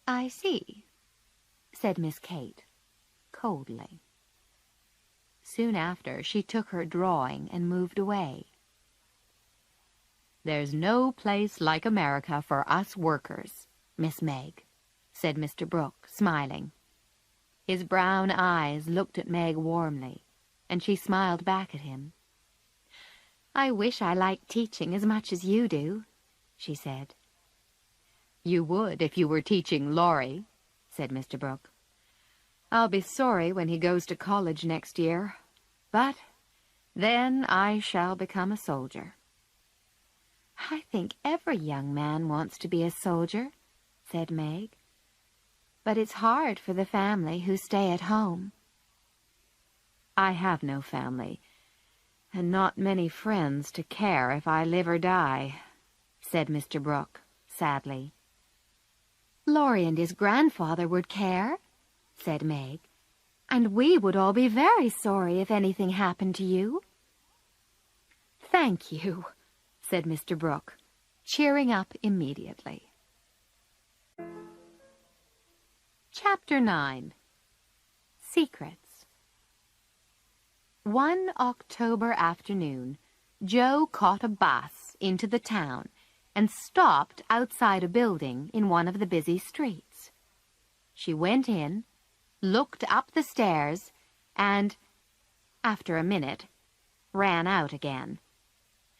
"I see," said Miss Kate, coldly. Soon after, she took her drawing and moved away. "There's no place like America for us workers, Miss Meg," said Mr. Brooke, smiling. His brown eyes looked at Meg warmly, and she smiled back at him. "I wish I liked teaching as much as you do," she said. "You would if you were teaching Laurie," said Mr. Brooke. "I'll be sorry when he goes to college next year, but then I shall become a soldier." "I think every young man wants to be a soldier," said Meg. "But it's hard for the family who stay at home." "I have no family, and not many friends to care if I live or die," said Mr. Brooke, sadly. "Laurie and his grandfather would care," said Meg, "and we would all be very sorry if anything happened to you." "Thank you," said Mr. Brooke, cheering up immediately. Chapter 9. Secrets. One October afternoon, Joe caught a bus into the town and stopped outside a building in one of the busy streets. She went in, looked up the stairs, and, after a minute, ran out again.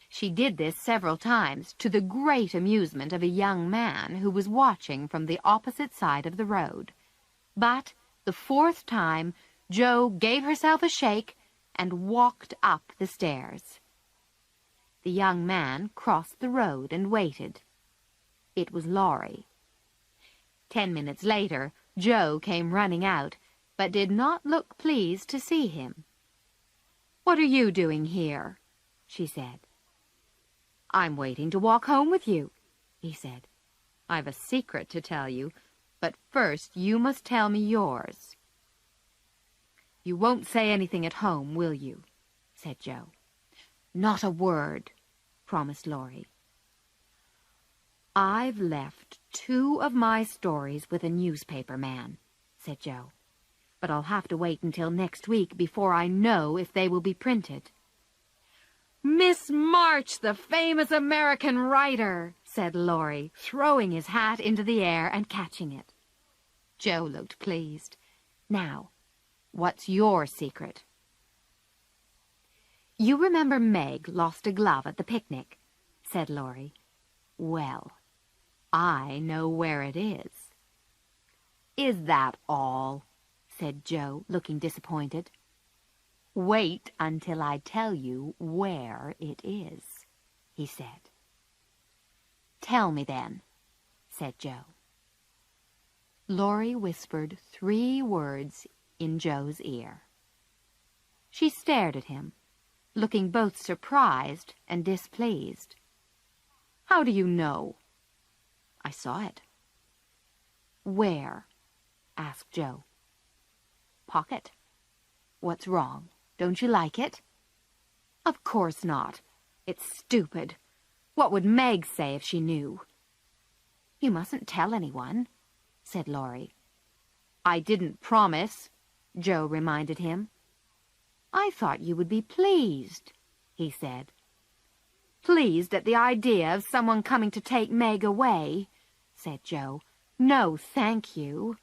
She did this several times, to the great amusement of a young man who was watching from the opposite side of the road. But the 4th time, Joe gave herself a shake and walked up the stairs. The young man crossed the road and waited. It was Laurie. 10 minutes later, Joe came running out, but did not look pleased to see him. "What are you doing here?" she said. "I'm waiting to walk home with you," he said. "I've a secret to tell you, but first you must tell me yours." "You won't say anything at home, will you?" said Joe. "Not a word," promised Laurie. "I've left 2 of my stories with a newspaper man," said Joe. "But I'll have to wait until next week before I know if they will be printed." "Miss March, the famous American writer," said Laurie, throwing his hat into the air and catching it. Joe looked pleased. "Now, what's your secret?" "You remember Meg lost a glove at the picnic," said Laurie. "Well, I know where it is." "Is that all?" said Joe, looking disappointed. "Wait until I tell you where it is," he said. "Tell me then," said Joe. Laurie whispered 3 words in Joe's ear. She stared at him, looking both surprised and displeased. "How do you know?" "I saw it." "Where?" asked Joe. "Pocket. What's wrong? Don't you like it?" "Of course not. It's stupid. What would Meg say if she knew?" "You mustn't tell anyone," said Laurie. "I didn't promise," Joe reminded him. "I thought you would be pleased," he said. "Pleased at the idea of someone coming to take Meg away?" said Joe. "No, thank you."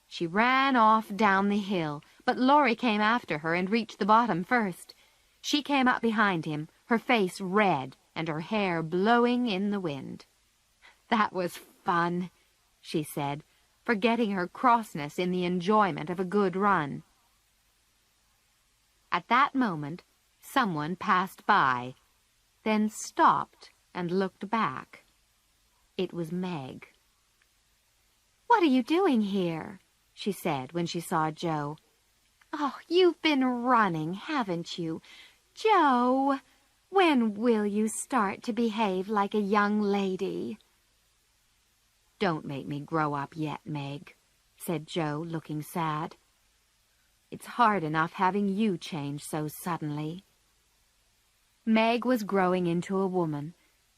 She ran off down the hill, but Laurie came after her and reached the bottom first. She came up behind him, her face red and her hair blowing in the wind. "That was fun," she said, forgetting her crossness in the enjoyment of a good run. At that moment, someone passed by, then stopped and looked back. It was Meg. "What are you doing here?" she said when she saw Joe. "Oh, you've been running, haven't you? Joe, when will you start to behave like a young lady?" "Don't make me grow up yet, Meg," said Joe, looking sad. "It's hard enough having you change so suddenly." Meg was growing into a woman,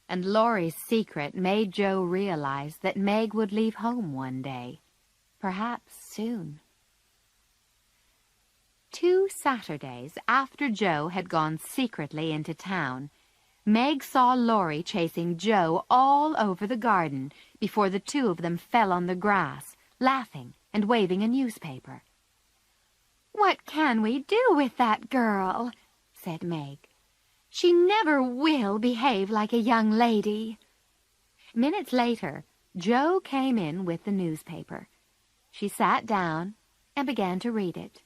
and Laurie's secret made Joe realize that Meg would leave home one day, perhaps soon. 2 Saturdays after Joe had gone secretly into town, Meg saw Laurie chasing Joe all over the garden before the 2 of them fell on the grass, laughing and waving a newspaper. "What can we do with that girl?" said Meg. "She never will behave like a young lady." Minutes later, Joe came in with the newspaper. She sat down and began to read it.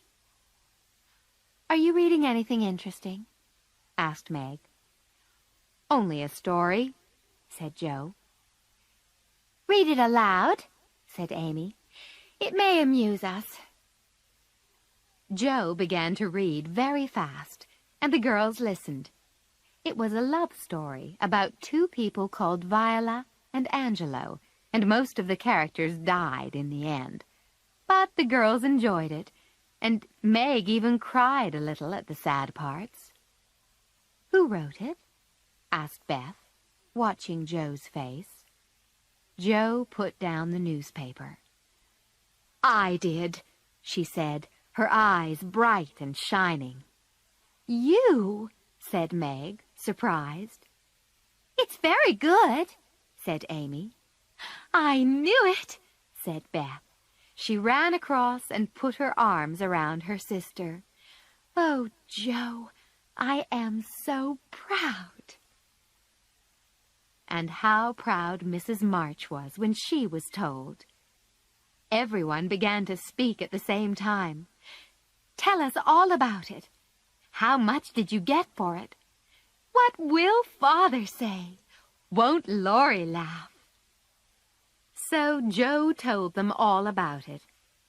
"Are you reading anything interesting?" asked Meg. "Only a story," said Joe. "Read it aloud," said Amy. "It may amuse us." Joe began to read very fast, and the girls listened. It was a love story about 2 people called Viola and Angelo, and most of the characters died in the end. But the girls enjoyed it, and Meg even cried a little at the sad parts. "Who wrote it?" asked Beth, watching Joe's face. Joe put down the newspaper. "I did," she said, her eyes bright and shining. "You?" said Meg, surprised. "It's very good," said Amy. "I knew it," said Beth. She ran across and put her arms around her sister. "Oh, Joe, I am so proud." And how proud Mrs. March was when she was told. Everyone began to speak at the same time. "Tell us all about it. How much did you get for it? What will Father say? Won't Laurie laugh?" So Joe told them all about it,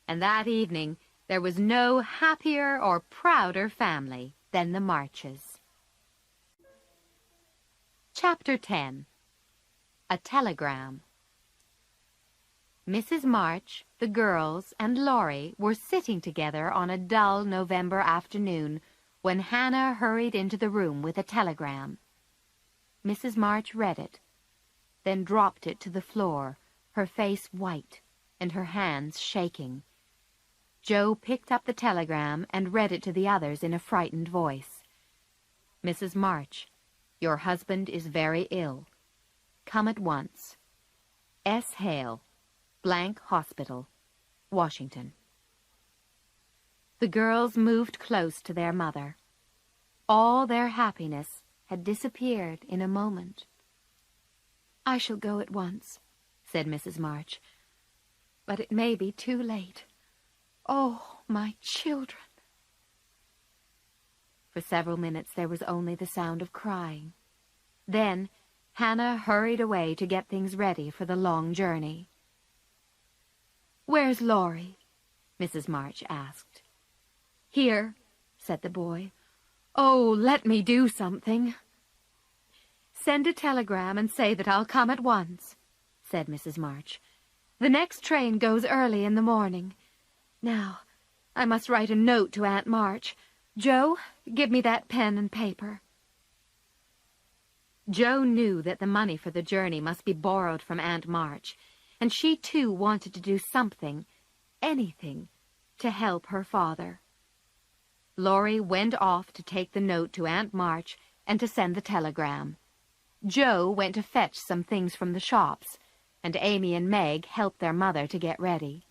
and that evening there was no happier or prouder family than the Marches. Chapter 10. A Telegram. Mrs. March, the girls, and Laurie were sitting together on a dull November afternoon when Hannah hurried into the room with a telegram. Mrs. March read it, then dropped it to the floor, her face white and her hands shaking. Joe picked up the telegram and read it to the others in a frightened voice. Mrs. March, your husband is very ill. Come at once. S. Hale, Blank Hospital, Washington. The girls moved close to their mother. All their happiness had disappeared in a moment. "I shall go at once," said Mrs. March. "But it may be too late. Oh, my children!" For several minutes there was only the sound of crying. Then Hannah hurried away to get things ready for the long journey. "Where's Laurie?" Mrs. March asked. "Here," said the boy. "Oh, let me do something." "Send a telegram and say that I'll come at once," said Mrs. March. "The next train goes early in the morning. Now, I must write a note to Aunt March. Joe, give me that pen and paper." Joe knew that the money for the journey must be borrowed from Aunt March, and she too wanted to do something, anything, to help her father. Laurie went off to take the note to Aunt March and to send the telegram. Joe went to fetch some things from the shops, and Amy and Meg helped their mother to get ready.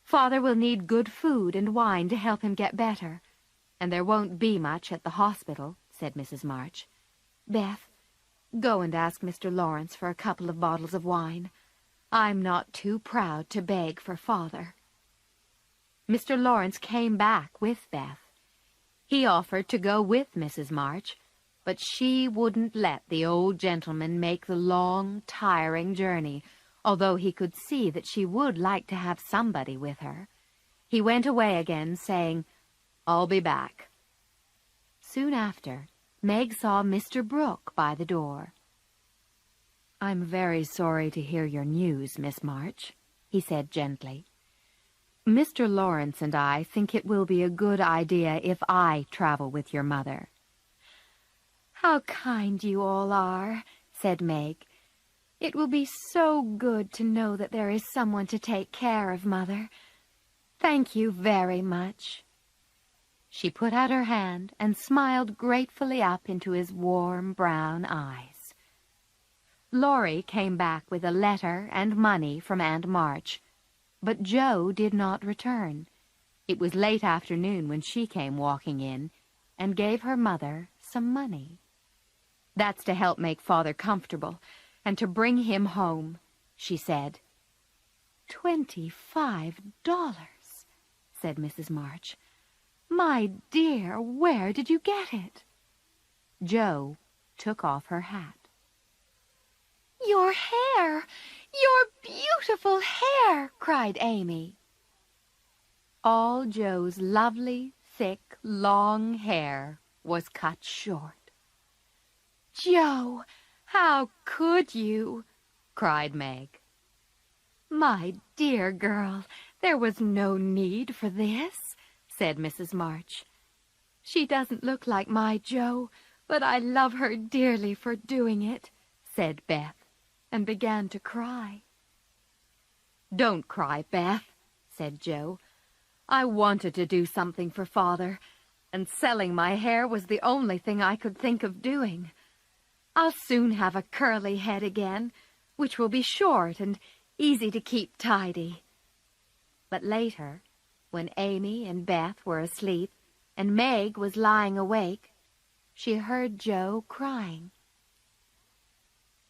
"Father will need good food and wine to help him get better, and there won't be much at the hospital," said Mrs. March. "Beth, go and ask Mr. Lawrence for a couple of bottles of wine. I'm not too proud to beg for Father." Mr. Lawrence came back with Beth. He offered to go with Mrs. March, but she wouldn't let the old gentleman make the long, tiring journey, although he could see that she would like to have somebody with her. He went away again, saying, "I'll be back." Soon after, Meg saw Mr. Brooke by the door. "I'm very sorry to hear your news, Miss March," he said gently. "Mr. Lawrence and I think it will be a good idea if I travel with your mother." "How kind you all are," said Meg. "It will be so good to know that there is someone to take care of Mother. Thank you very much." She put out her hand and smiled gratefully up into his warm brown eyes. Laurie came back with a letter and money from Aunt March, but Joe did not return. It was late afternoon when she came walking in and gave her mother some money. "That's to help make Father comfortable and to bring him home," she said. $25, said Mrs. March. "My dear, where did you get it?" Joe took off her hat. "Your hair! Your beautiful hair!" cried Amy. All Joe's lovely, thick, long hair was cut short. "Joe, how could you?" cried Meg. "My dear girl, there was no need for this," said Mrs. March. "She doesn't look like my Joe, but I love her dearly for doing it," said Beth, and began to cry. "Don't cry, Beth," said Joe. "I wanted to do something for Father, and selling my hair was the only thing I could think of doing. I'll soon have a curly head again, which will be short and easy to keep tidy." But later, when Amy and Beth were asleep and Meg was lying awake, she heard Joe crying.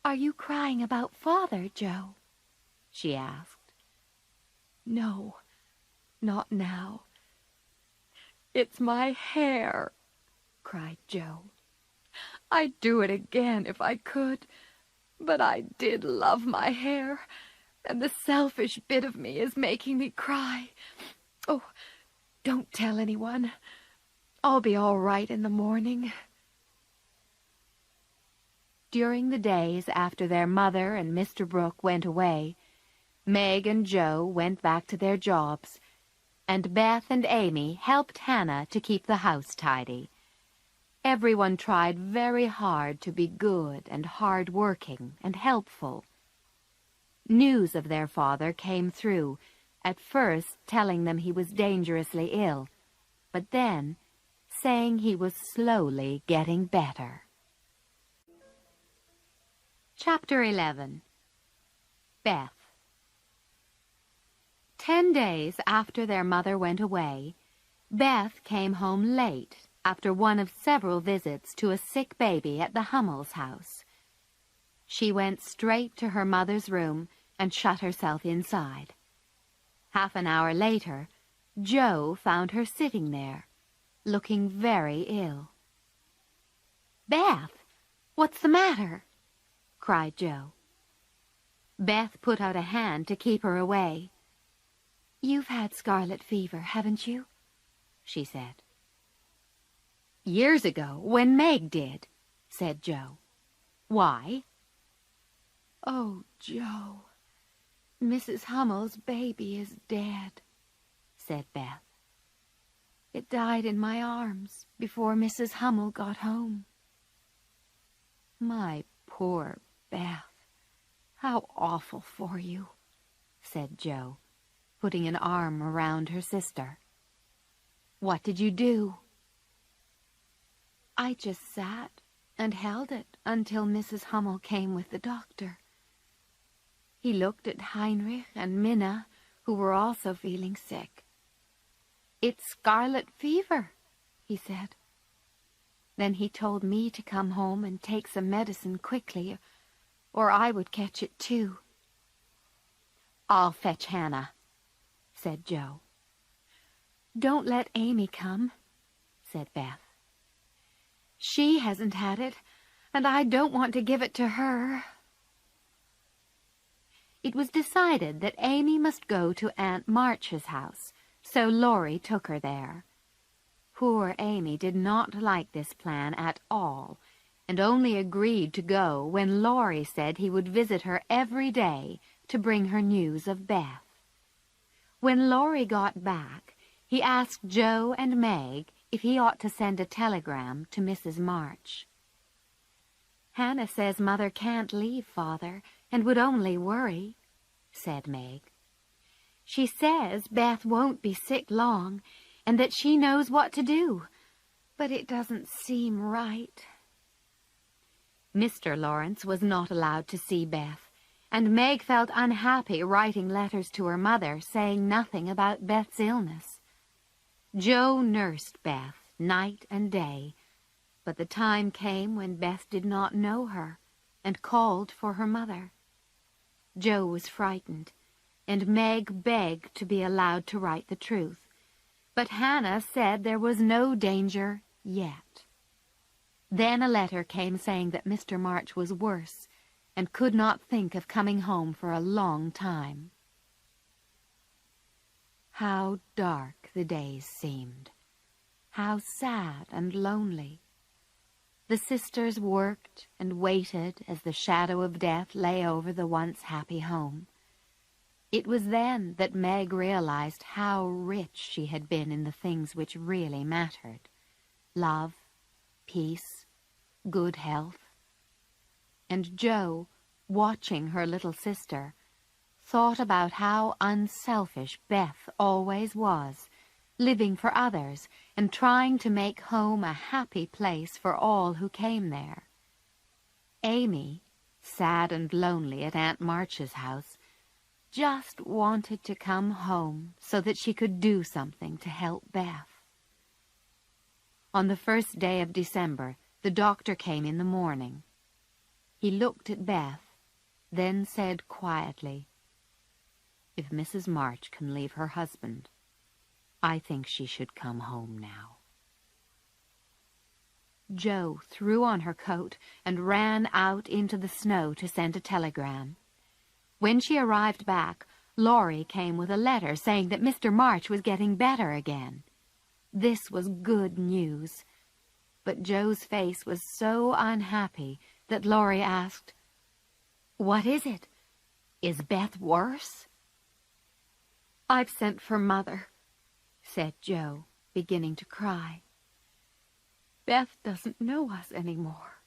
"Are you crying about Father, Joe?" she asked. "No, not now. It's my hair," cried Joe. "I'd do it again if I could, but I did love my hair, and the selfish bit of me is making me cry. Oh, don't tell anyone. I'll be all right in the morning." During the days after their mother and Mr. Brooke went away, Meg and Joe went back to their jobs, and Beth and Amy helped Hannah to keep the house tidy. Everyone tried very hard to be good and hard-working and helpful. News of their father came through, at first telling them he was dangerously ill, but then saying he was slowly getting better. Chapter 11. Beth. 10 days after their mother went away, Beth came home late after one of several visits to a sick baby at the Hummels house. She went straight to her mother's room and shut herself inside. Half an hour later, Joe found her sitting there, looking very ill. "Beth, what's the matter?" cried Joe. Beth put out a hand to keep her away. "You've had scarlet fever, haven't you?" she said. "Years ago, when Meg did," said Joe. "Why?" "Oh, Joe, Mrs. Hummel's baby is dead," said Beth. "It died in my arms before Mrs. Hummel got home." "My poor Beth, how awful for you," said Joe, putting an arm around her sister. "What did you do?" "I just sat and held it until Mrs. Hummel came with the doctor. He looked at Heinrich and Minna, who were also feeling sick. 'It's scarlet fever,' he said. Then he told me to come home and take some medicine quickly, or I would catch it too." "I'll fetch Hannah," said Joe. "Don't let Amy come," said Beth. "She hasn't had it, and I don't want to give it to her." It was decided that Amy must go to Aunt March's house, so Laurie took her there. Poor Amy did not like this plan at all, and only agreed to go when Laurie said he would visit her every day to bring her news of Beth. When Laurie got back, he asked Joe and Meg if he ought to send a telegram to Mrs. March. "Hannah says Mother can't leave Father, and would only worry," said Meg. "She says Beth won't be sick long, and that she knows what to do, but it doesn't seem right." Mr. Lawrence was not allowed to see Beth, and Meg felt unhappy writing letters to her mother saying nothing about Beth's illness. Joe nursed Beth night and day, but the time came when Beth did not know her and called for her mother. Joe was frightened, and Meg begged to be allowed to write the truth, but Hannah said there was no danger yet. Then a letter came saying that Mr. March was worse and could not think of coming home for a long time. How dark the days seemed. How sad and lonely. The sisters worked and waited as the shadow of death lay over the once happy home. It was then that Meg realized how rich she had been in the things which really mattered: love, peace, good health. And Joe, watching her little sister, thought about how unselfish Beth always was, living for others and trying to make home a happy place for all who came there. Amy, sad and lonely at Aunt March's house, just wanted to come home so that she could do something to help Beth. On the first day of December, the doctor came in the morning. He looked at Beth, then said quietly, "If Mrs. March can leave her husband, I think she should come home now." Joe threw on her coat and ran out into the snow to send a telegram. When she arrived back, Laurie came with a letter saying that Mr. March was getting better again. This was good news, but Joe's face was so unhappy that Laurie asked, "What is it? Is Beth worse?" "I've sent for Mother," said Joe, beginning to cry. Beth doesn't know us anymore.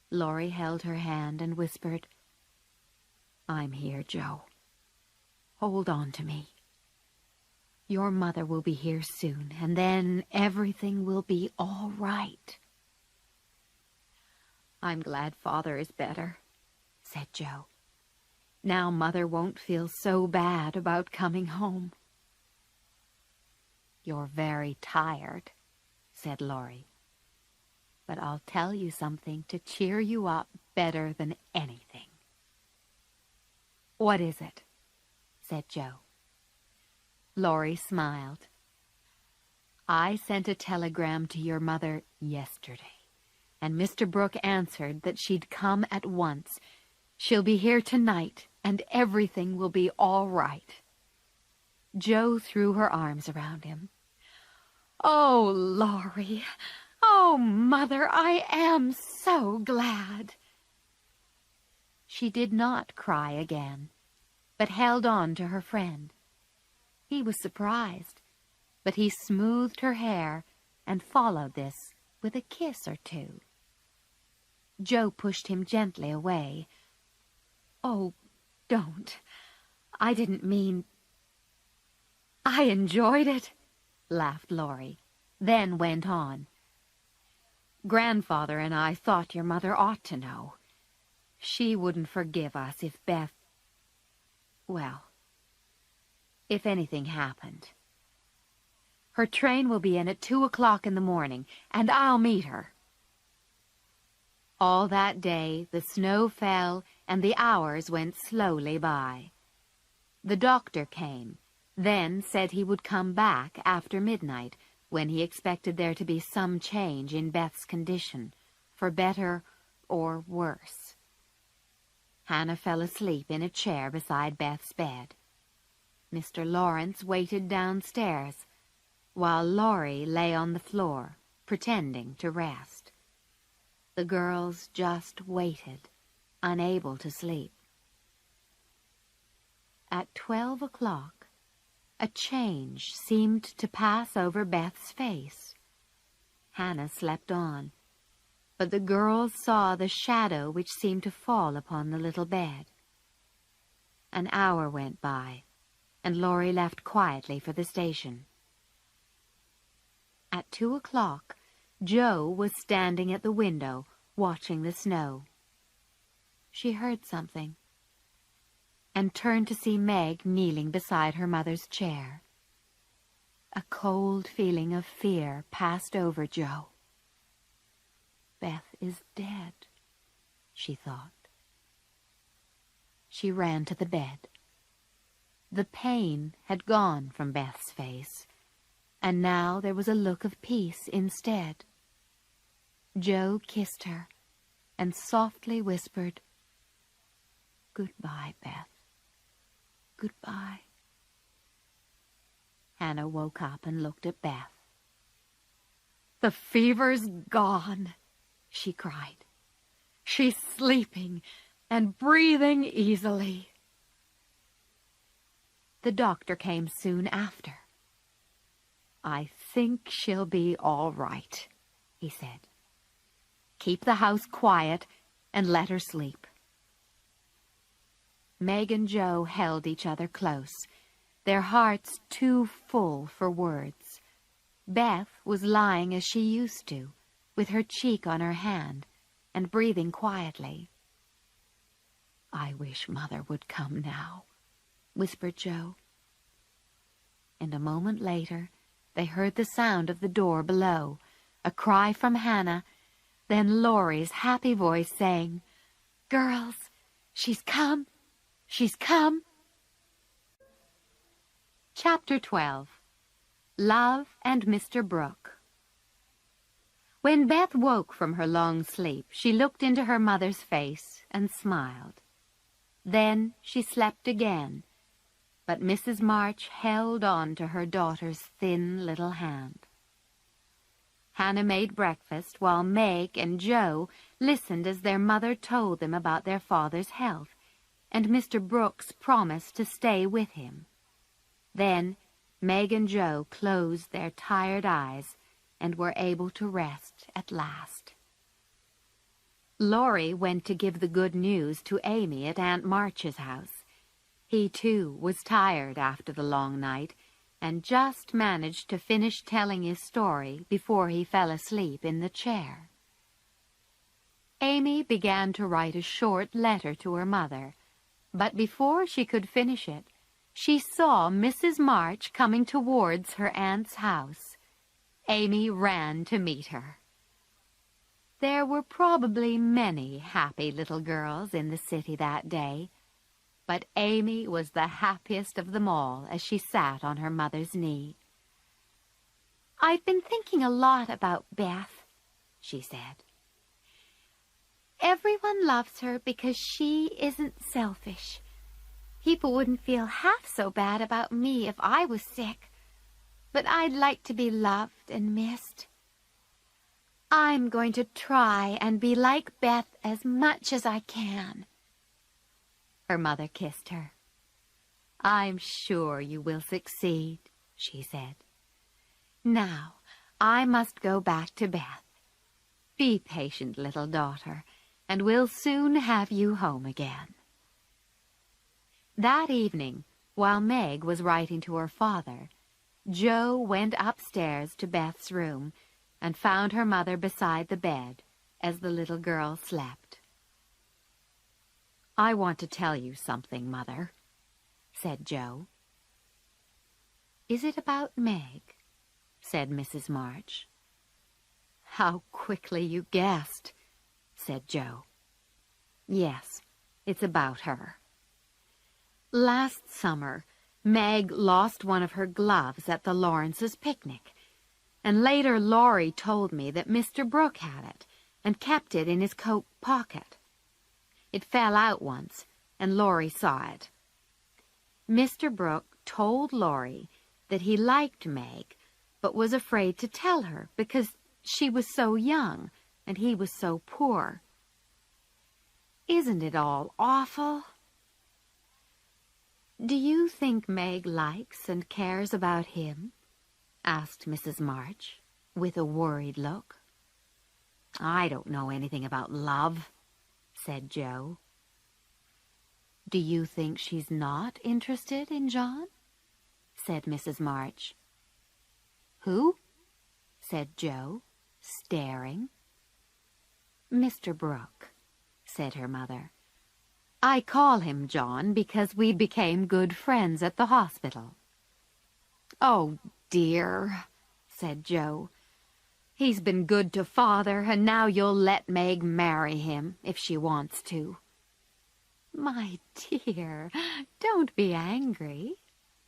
Laurie held her hand and whispered, I'm here, Joe. Hold on to me. Your mother will be here soon, and then everything will be all right. I'm glad Father is better, said Joe. Now Mother won't feel so bad about coming home. You're very tired, said Laurie. But I'll tell you something to cheer you up better than anything. What is it? Said Joe. Laurie smiled. I sent a telegram to your mother yesterday, and Mr. Brooke answered that she'd come at once. She'll be here tonight, and everything will be all right. Joe threw her arms around him. Oh, Laurie! Oh, Mother, I am so glad! She did not cry again, but held on to her friend. He was surprised, but he smoothed her hair and followed this with a kiss or two. Joe pushed him gently away. Oh, don't. I didn't mean... I enjoyed it, laughed Laurie, then went on. Grandfather and I thought your mother ought to know. She wouldn't forgive us if Beth... well, if anything happened. Her train will be in at 2 o'clock in the morning, and I'll meet her. All that day the snow fell and the hours went slowly by. The doctor came, then said he would come back after midnight, when he expected there to be some change in Beth's condition, for better or worse. Hannah fell asleep in a chair beside Beth's bed. Mr. Lawrence waited downstairs, while Laurie lay on the floor, pretending to rest. The girls just waited, unable to sleep. At 12 o'clock, a change seemed to pass over Beth's face. Hannah slept on, but the girls saw the shadow which seemed to fall upon the little bed. An hour went by, and Laurie left quietly for the station. At 2 o'clock, Joe was standing at the window, watching the snow. She heard something, and turned to see Meg kneeling beside her mother's chair. A cold feeling of fear passed over Joe. Beth is dead, she thought. She ran to the bed. The pain had gone from Beth's face, and now there was a look of peace instead. Joe kissed her and softly whispered, "Goodbye, Beth. Goodbye." Hannah woke up and looked at Beth. "The fever's gone," she cried. "She's sleeping and breathing easily." The doctor came soon after. "I think she'll be all right," he said. "Keep the house quiet and let her sleep." Meg and Joe held each other close, their hearts too full for words. Beth was lying as she used to, with her cheek on her hand, and breathing quietly. "I wish Mother would come now," whispered Joe. And a moment later, they heard the sound of the door below, a cry from Hannah, then Laurie's happy voice saying, "Girls, she's come! She's come!" Chapter 12. Love and Mr. Brooke. When Beth woke from her long sleep, she looked into her mother's face and smiled. Then she slept again, but Mrs. March held on to her daughter's thin little hand. Hannah made breakfast while Meg and Joe listened as their mother told them about their father's health and Mr. Brooke's promise to stay with him. Then Meg and Joe closed their tired eyes and were able to rest at last. Laurie went to give the good news to Amy at Aunt March's house. He, too, was tired after the long night, and just managed to finish telling his story before he fell asleep in the chair. Amy began to write a short letter to her mother, but before she could finish it, she saw Mrs. March coming towards her aunt's house. Amy ran to meet her. There were probably many happy little girls in the city that day, but Amy was the happiest of them all as she sat on her mother's knee. "I've been thinking a lot about Beth," she said. "Everyone loves her because she isn't selfish. People wouldn't feel half so bad about me if I was sick, but I'd like to be loved and missed. I'm going to try and be like Beth as much as I can." Her mother kissed her. "I'm sure you will succeed," she said. "Now, I must go back to Beth. Be patient, little daughter, and we'll soon have you home again." That evening, while Meg was writing to her father, Jo went upstairs to Beth's room and found her mother beside the bed as the little girl slept. "I want to tell you something, Mother," said Jo. "Is it about Meg?" said Mrs. March. "How quickly you guessed," said Jo. "Yes, it's about her. Last summer, Meg lost one of her gloves at the Lawrences' picnic, and later Laurie told me that Mr. Brooke had it and kept it in his coat pocket. It fell out once, and Laurie saw it. Mr. Brooke told Laurie that he liked Meg, but was afraid to tell her because she was so young and he was so poor. Isn't it all awful?" "Do you think Meg likes and cares about him?" asked Mrs. March, with a worried look. "I don't know anything about love," said Jo. "Do you think she's not interested in John?" said Mrs. March. "Who?" said Jo, staring. "Mr. Brooke," said her mother. "I call him John because we became good friends at the hospital." "Oh, dear," said Jo. "He's been good to Father, and now you'll let Meg marry him if she wants to." "My dear, don't be angry,"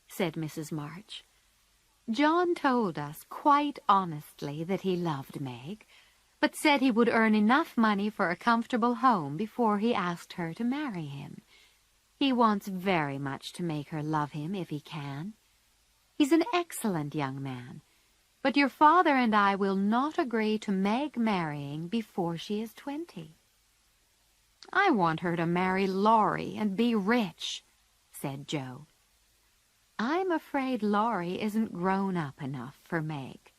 said Mrs. March. "John told us quite honestly that he loved Meg, but said he would earn enough money for a comfortable home before he asked her to marry him. He wants very much to make her love him if he can. He's an excellent young man, but your father and I will not agree to Meg marrying before she is 20. "I want her to marry Laurie and be rich," said Jo. "I'm afraid Laurie isn't grown up enough for Meg,"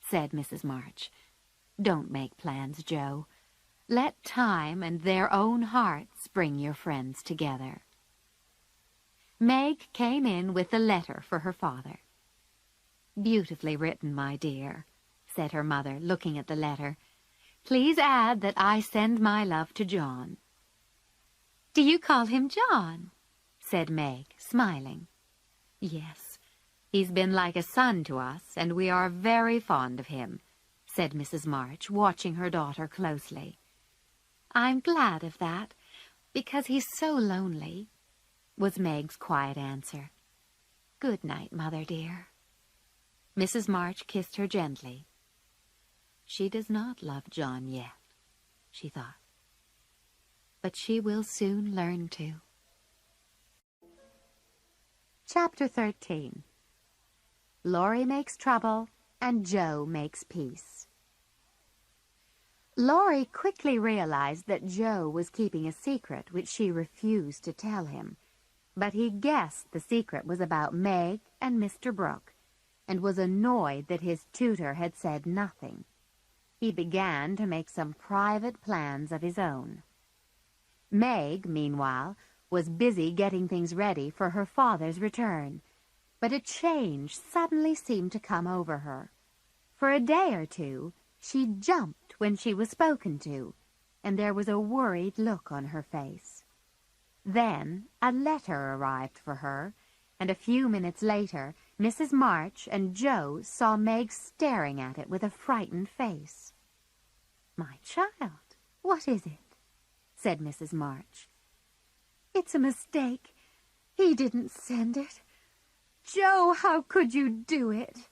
said Mrs. March. "Don't make plans, Jo. Let time and their own hearts bring your friends together." Meg came in with a letter for her father. "Beautifully written, my dear," said her mother, looking at the letter. "Please add that I send my love to John." "Do you call him John?" said Meg, smiling. "Yes, he's been like a son to us, and we are very fond of him," said Mrs. March, watching her daughter closely. "I'm glad of that, because he's so lonely," was Meg's quiet answer. "Good night, Mother dear." Mrs. March kissed her gently. She does not love John yet, she thought, but she will soon learn to. Chapter 13. Laurie Makes Trouble and Jo Makes Peace. Laurie quickly realized that Jo was keeping a secret which she refused to tell him, but he guessed the secret was about Meg and Mr. Brooke, and was annoyed that his tutor had said nothing. He began to make some private plans of his own. Meg, meanwhile, was busy getting things ready for her father's return, but a change suddenly seemed to come over her. For a day or two, she jumped when she was spoken to, and there was a worried look on her face. Then a letter arrived for her, and a few minutes later, Mrs. March and Joe saw Meg staring at it with a frightened face. "My child, what is it?" said Mrs. March. "It's a mistake. He didn't send it. Joe, how could you do it?"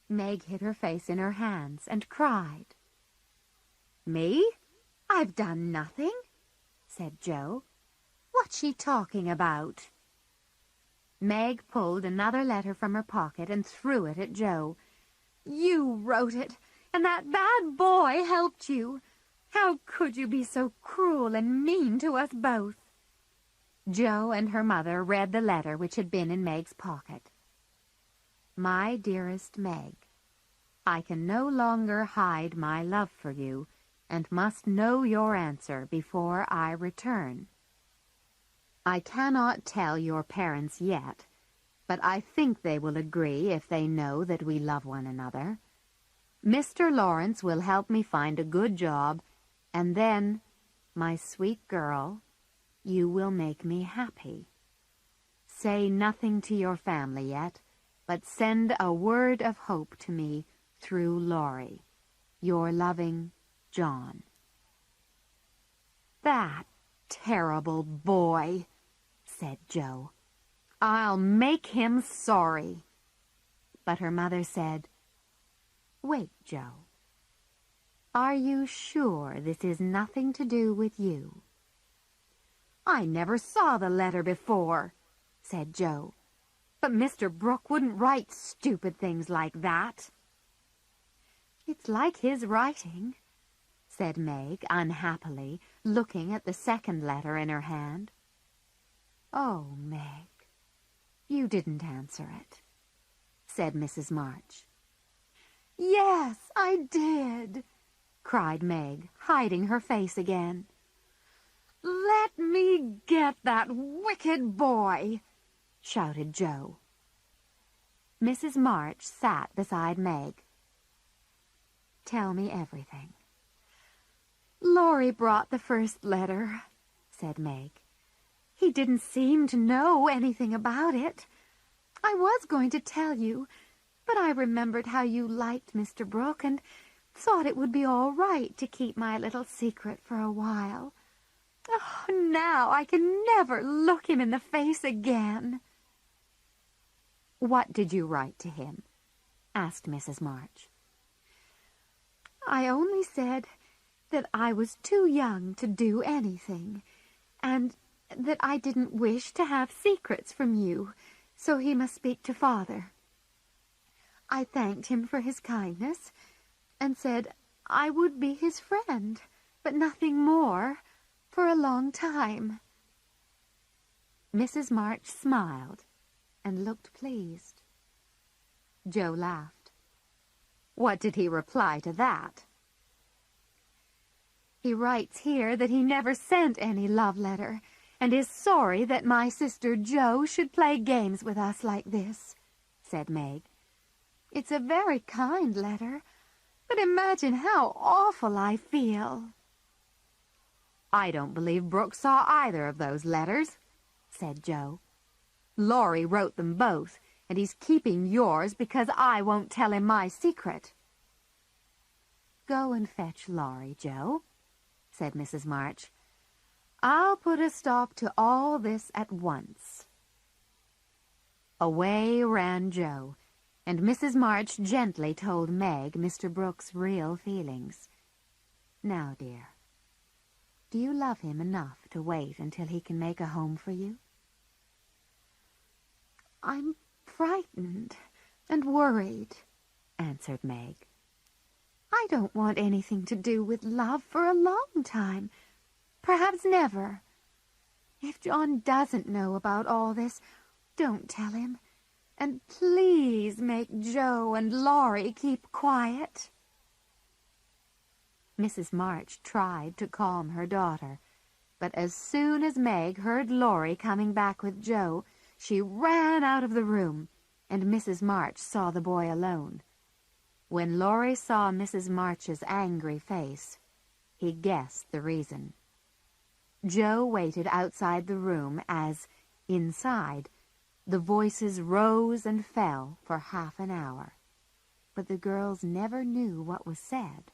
Meg hid her face in her hands and cried. "Me? I've done nothing," said Joe. "What's she talking about?" Meg pulled another letter from her pocket and threw it at Joe. "You wrote it, and that bad boy helped you. How could you be so cruel and mean to us both?" Joe and her mother read the letter which had been in Meg's pocket. "My dearest Meg, I can no longer hide my love for you, and must know your answer before I return. I cannot tell your parents yet, but I think they will agree if they know that we love one another. Mr. Lawrence will help me find a good job, and then, my sweet girl, you will make me happy. Say nothing to your family yet, but send a word of hope to me through Laurie. Your loving, John." "That terrible boy," said Joe. "I'll make him sorry." But her mother said, "Wait, Joe. Are you sure this is nothing to do with you?" "I never saw the letter before," said Joe. "But Mr. Brooke wouldn't write stupid things like that." "It's like his writing," said Meg unhappily, looking at the second letter in her hand. "Oh, Meg, you didn't answer it," said Mrs. March. "Yes, I did," cried Meg, hiding her face again. "Let me get that wicked boy," shouted Joe. Mrs. March sat beside Meg. "Tell me everything." "Laurie brought the first letter," said Meg. "He didn't seem to know anything about it. I was going to tell you, but I remembered how you liked Mr. Brooke and thought it would be all right to keep my little secret for a while. Oh, now I can never look him in the face again." "What did you write to him?" asked Mrs. March. "I only said that I was too young to do anything, and that I didn't wish to have secrets from you, so he must speak to Father. I thanked him for his kindness, and said I would be his friend, but nothing more, for a long time." Mrs. March smiled and looked pleased. Joe laughed. "What did he reply to that?" "He writes here that he never sent any love letter, and is sorry that my sister Jo should play games with us like this," said Meg. "It's a very kind letter, but imagine how awful I feel." "I don't believe Brooke saw either of those letters," said Joe. "Laurie wrote them both, and he's keeping yours because I won't tell him my secret." "Go and fetch Laurie, Joe," said Mrs. March. "I'll put a stop to all this at once." Away ran Joe, and Mrs. March gently told Meg Mr. Brooke's real feelings. "Now, dear, do you love him enough to wait until he can make a home for you?" "I'm frightened and worried," answered Meg. "I don't want anything to do with love for a long time, perhaps never. If John doesn't know about all this, don't tell him, And please make Joe and Laurie keep quiet." Mrs. March tried to calm her daughter, but as soon as Meg heard Laurie coming back with Joe, she ran out of the room, and Mrs. March saw the boy alone. When Laurie saw Mrs. March's angry face, he guessed the reason. Joe waited outside the room as, inside, the voices rose and fell for half an hour, but the girls never knew what was said.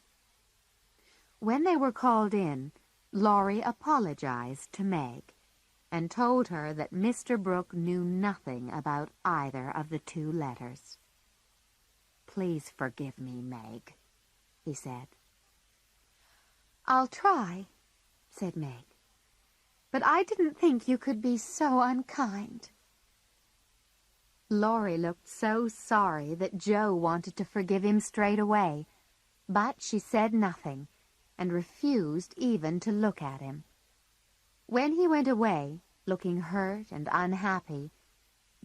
When they were called in, Laurie apologized to Meg and told her that Mr. Brooke knew nothing about either of the two letters. "Please forgive me, Meg," he said. "I'll try," said Meg. "But I didn't think you could be so unkind." Laurie looked so sorry that Joe wanted to forgive him straight away, but she said nothing and refused even to look at him. When he went away, looking hurt and unhappy,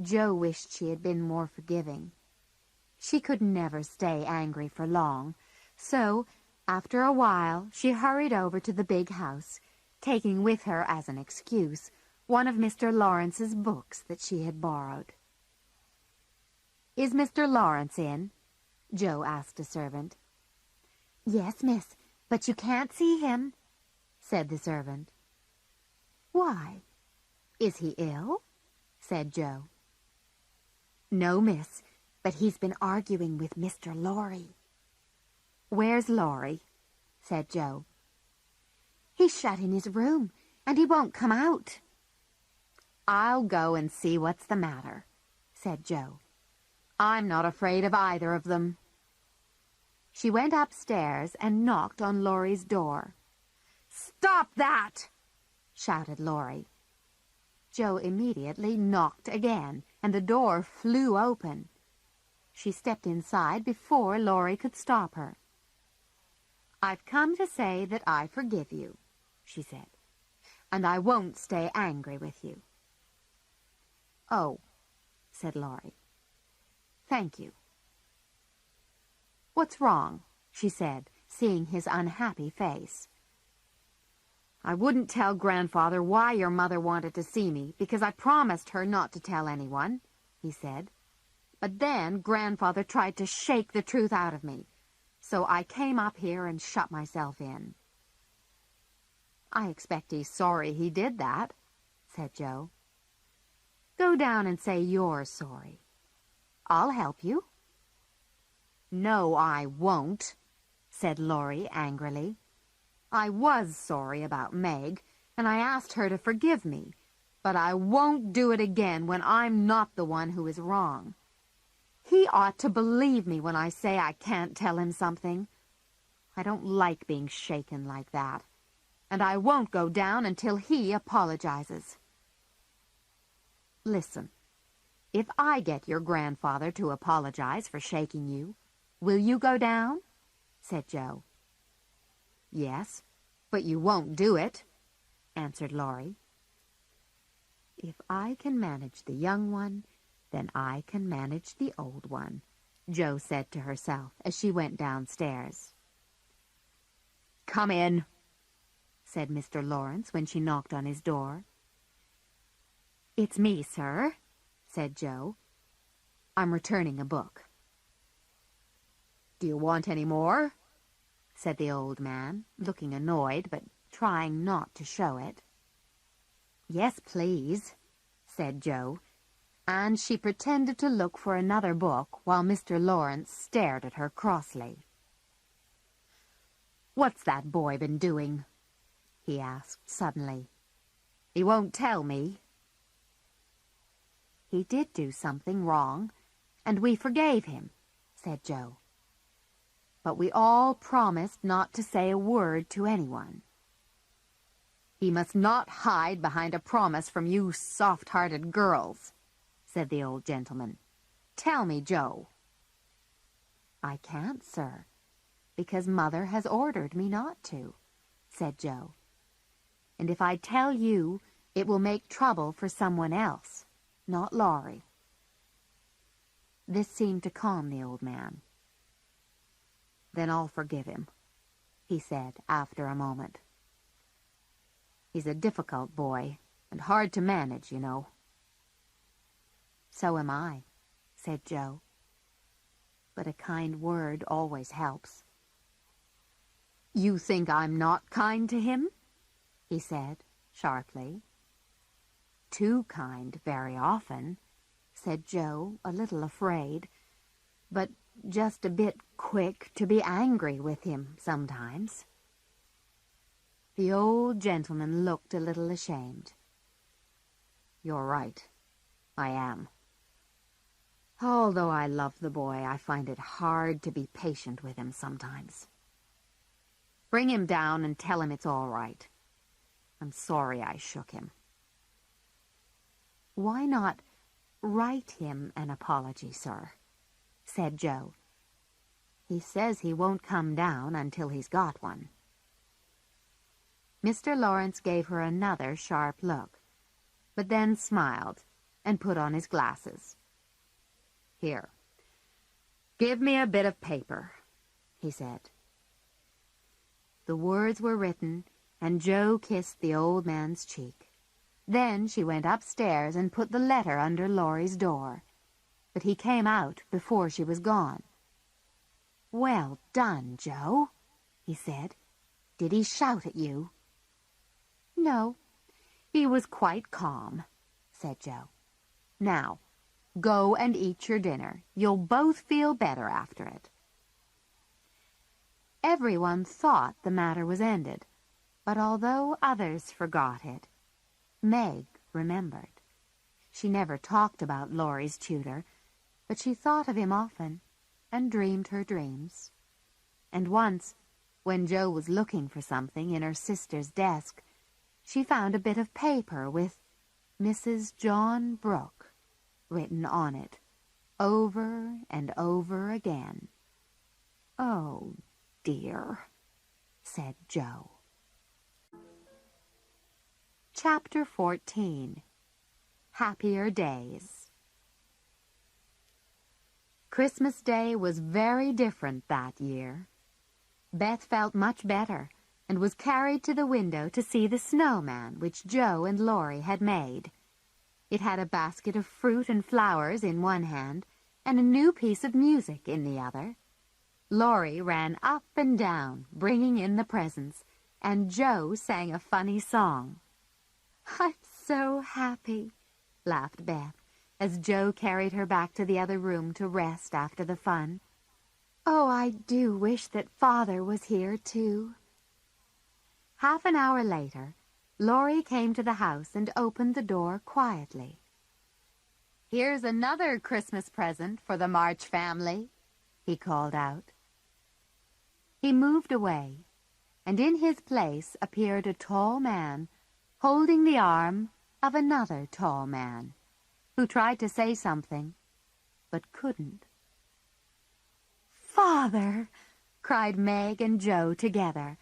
Joe wished she had been more forgiving. She could never stay angry for long, so after a while she hurried over to the big house, taking with her as an excuse one of Mr. Lawrence's books that she had borrowed. "Is Mr. Lawrence in?" Joe asked a servant. "Yes, miss, but you can't see him," said the servant. "Why? "Is he ill?" said Joe. "No, miss, but he's been arguing with Mr. Laurie." "Where's Laurie?" said Joe. "He's shut in his room, and he won't come out." "I'll go and see what's the matter," said Joe. "I'm not afraid of either of them." She went upstairs and knocked on Laurie's door. "Stop that!" shouted Laurie. Joe immediately knocked again, and the door flew open. She stepped inside before Laurie could stop her. "I've come to say that I forgive you," she said, "and I won't stay angry with you." "Oh," said Laurie. "Thank you." "What's wrong?" she said, seeing his unhappy face. "I wouldn't tell Grandfather why your mother wanted to see me, because I promised her not to tell anyone," he said. "But then Grandfather tried to shake the truth out of me, so I came up here and shut myself in." "I expect he's sorry he did that," said Joe. "Go down and say you're sorry. I'll help you." "No, I won't," said Laurie angrily. "I was sorry about Meg, and I asked her to forgive me, but I won't do it again when I'm not the one who is wrong. He ought to believe me when I say I can't tell him something. I don't like being shaken like that, and I won't go down until he apologizes. Listen, if I get your grandfather to apologize for shaking you, will you go down?" said Joe. "Yes, but you won't do it," answered Laurie. "If I can manage the young one, then I can manage the old one," Joe said to herself as she went downstairs. "Come in," said Mr. Lawrence when she knocked on his door. "It's me, sir," said Joe. "I'm returning a book." "Do you want any more?" said the old man, looking annoyed, but trying not to show it. "Yes, please," said Joe, and she pretended to look for another book while Mr. Lawrence stared at her crossly. "What's that boy been doing?" he asked suddenly. "He won't tell me." "He did do something wrong, and we forgave him," said Joe. "But we all promised not to say a word to anyone." "He must not hide behind a promise from you soft-hearted girls," said the old gentleman. "Tell me, Joe." "I can't, sir, because Mother has ordered me not to," said Joe. "And if I tell you, it will make trouble for someone else, not Laurie." This seemed to calm the old man. "Then I'll forgive him," he said after a moment. "He's a difficult boy, and hard to manage, you know." "So am I," said Joe. "But a kind word always helps." "You think I'm not kind to him?" he said sharply. "Too kind very often," said Joe, a little afraid, "but just a bit quick to be angry with him sometimes." The old gentleman looked a little ashamed. "You're right. I am. Although I love the boy, I find it hard to be patient with him sometimes. Bring him down and tell him it's all right. I'm sorry I shook him." "Why not write him an apology, sir?" said Joe. "He says he won't come down until he's got one." Mr. Lawrence gave her another sharp look, but then smiled and put on his glasses. "Here, give me a bit of paper," he said. The words were written, and Joe kissed the old man's cheek. Then she went upstairs and put the letter under Laurie's door, but he came out before she was gone. "Well done, Joe," he said. "Did he shout at you?" "No, he was quite calm," said Joe. "Now, go and eat your dinner. You'll both feel better after it." Everyone thought the matter was ended, but although others forgot it, Meg remembered. She never talked about Laurie's tutor, but she thought of him often and dreamed her dreams. And once, when Joe was looking for something in her sister's desk, she found a bit of paper with Mrs. John Brooke written on it, over and over again. "Oh, dear," said Joe. Chapter 14. Happier Days. Christmas Day was very different that year. Beth felt much better and was carried to the window to see the snowman which Joe and Laurie had made. It had a basket of fruit and flowers in one hand and a new piece of music in the other. Laurie ran up and down, bringing in the presents, and Joe sang a funny song. "I'm so happy," laughed Beth, as Joe carried her back to the other room to rest after the fun. "Oh, I do wish that Father was here, too." Half an hour later, Laurie came to the house and opened the door quietly. "Here's another Christmas present for the March family," he called out. He moved away, and in his place appeared a tall man holding the arm of another tall man, who tried to say something, but couldn't. "Father!" cried Meg and Joe together,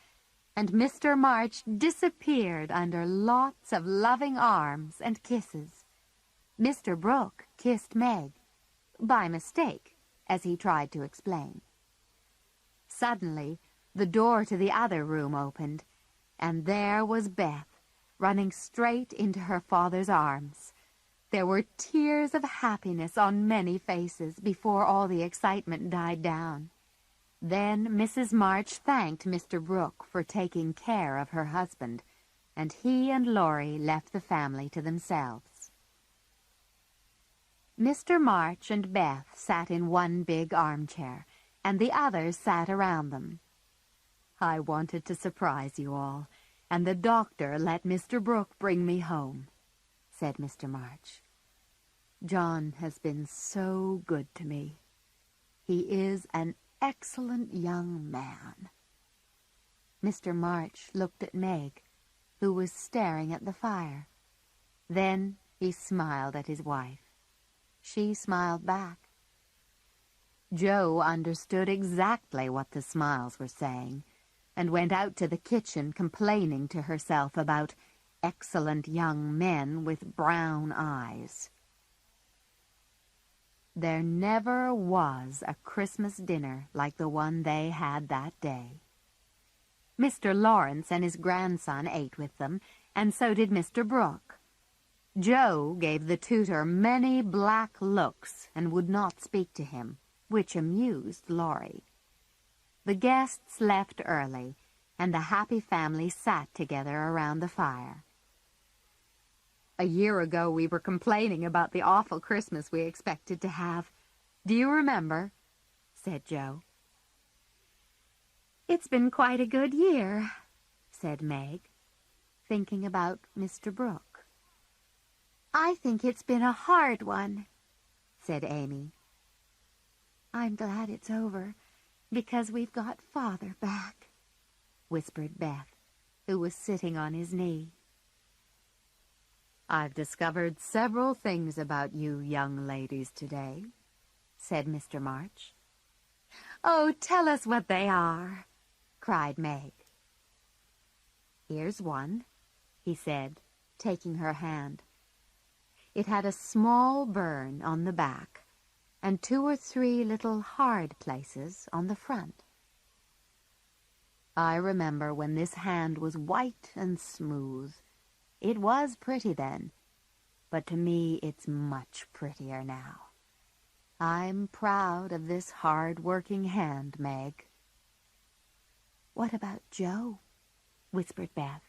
and Mr. March disappeared under lots of loving arms and kisses. Mr. Brooke kissed Meg, by mistake, as he tried to explain. Suddenly, the door to the other room opened, and there was Beth, running straight into her father's arms. There were tears of happiness on many faces before all the excitement died down. Then Mrs. March thanked Mr. Brooke for taking care of her husband, and he and Laurie left the family to themselves. Mr. March and Beth sat in one big armchair, and the others sat around them. "I wanted to surprise you all, and the doctor let Mr. Brooke bring me home," said Mr. March. "John has been so good to me. He is an excellent young man." Mr. March looked at Meg, who was staring at the fire. Then he smiled at his wife. She smiled back. Joe understood exactly what the smiles were saying, and went out to the kitchen complaining to herself about excellent young men with brown eyes. There never was a Christmas dinner like the one they had that day. Mr. Lawrence and his grandson ate with them, and so did Mr. Brooke. Joe gave the tutor many black looks and would not speak to him, which amused Laurie. The guests left early, and the happy family sat together around the fire. A year ago we were complaining about the awful Christmas we expected to have. Do you remember? Said Joe. It's been quite a good year, said Meg, thinking about Mr. Brooke. I think it's been a hard one, said Amy. I'm glad it's over, because we've got Father back, whispered Beth, who was sitting on his knee. I've discovered several things about you young ladies today, said Mr. March. Oh, tell us what they are, cried Meg. Here's one, he said, taking her hand. It had a small burn on the back, and 2 or 3 little hard places on the front. I remember when this hand was white and smooth. It was pretty then, but to me it's much prettier now. I'm proud of this hard-working hand, Meg. What about Joe? Whispered Beth.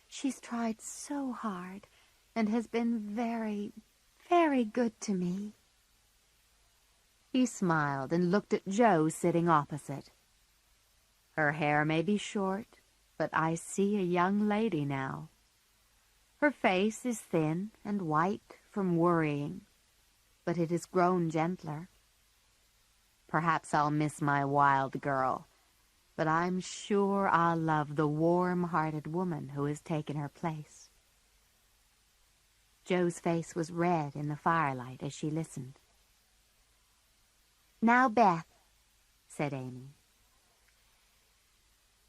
She's tried so hard and has been very, very good to me. He smiled and looked at Joe sitting opposite. Her hair may be short, but I see a young lady now. Her face is thin and white from worrying, but it has grown gentler. Perhaps I'll miss my wild girl, but I'm sure I'll love the warm-hearted woman who has taken her place. Joe's face was red in the firelight as she listened. Now, Beth, said Amy.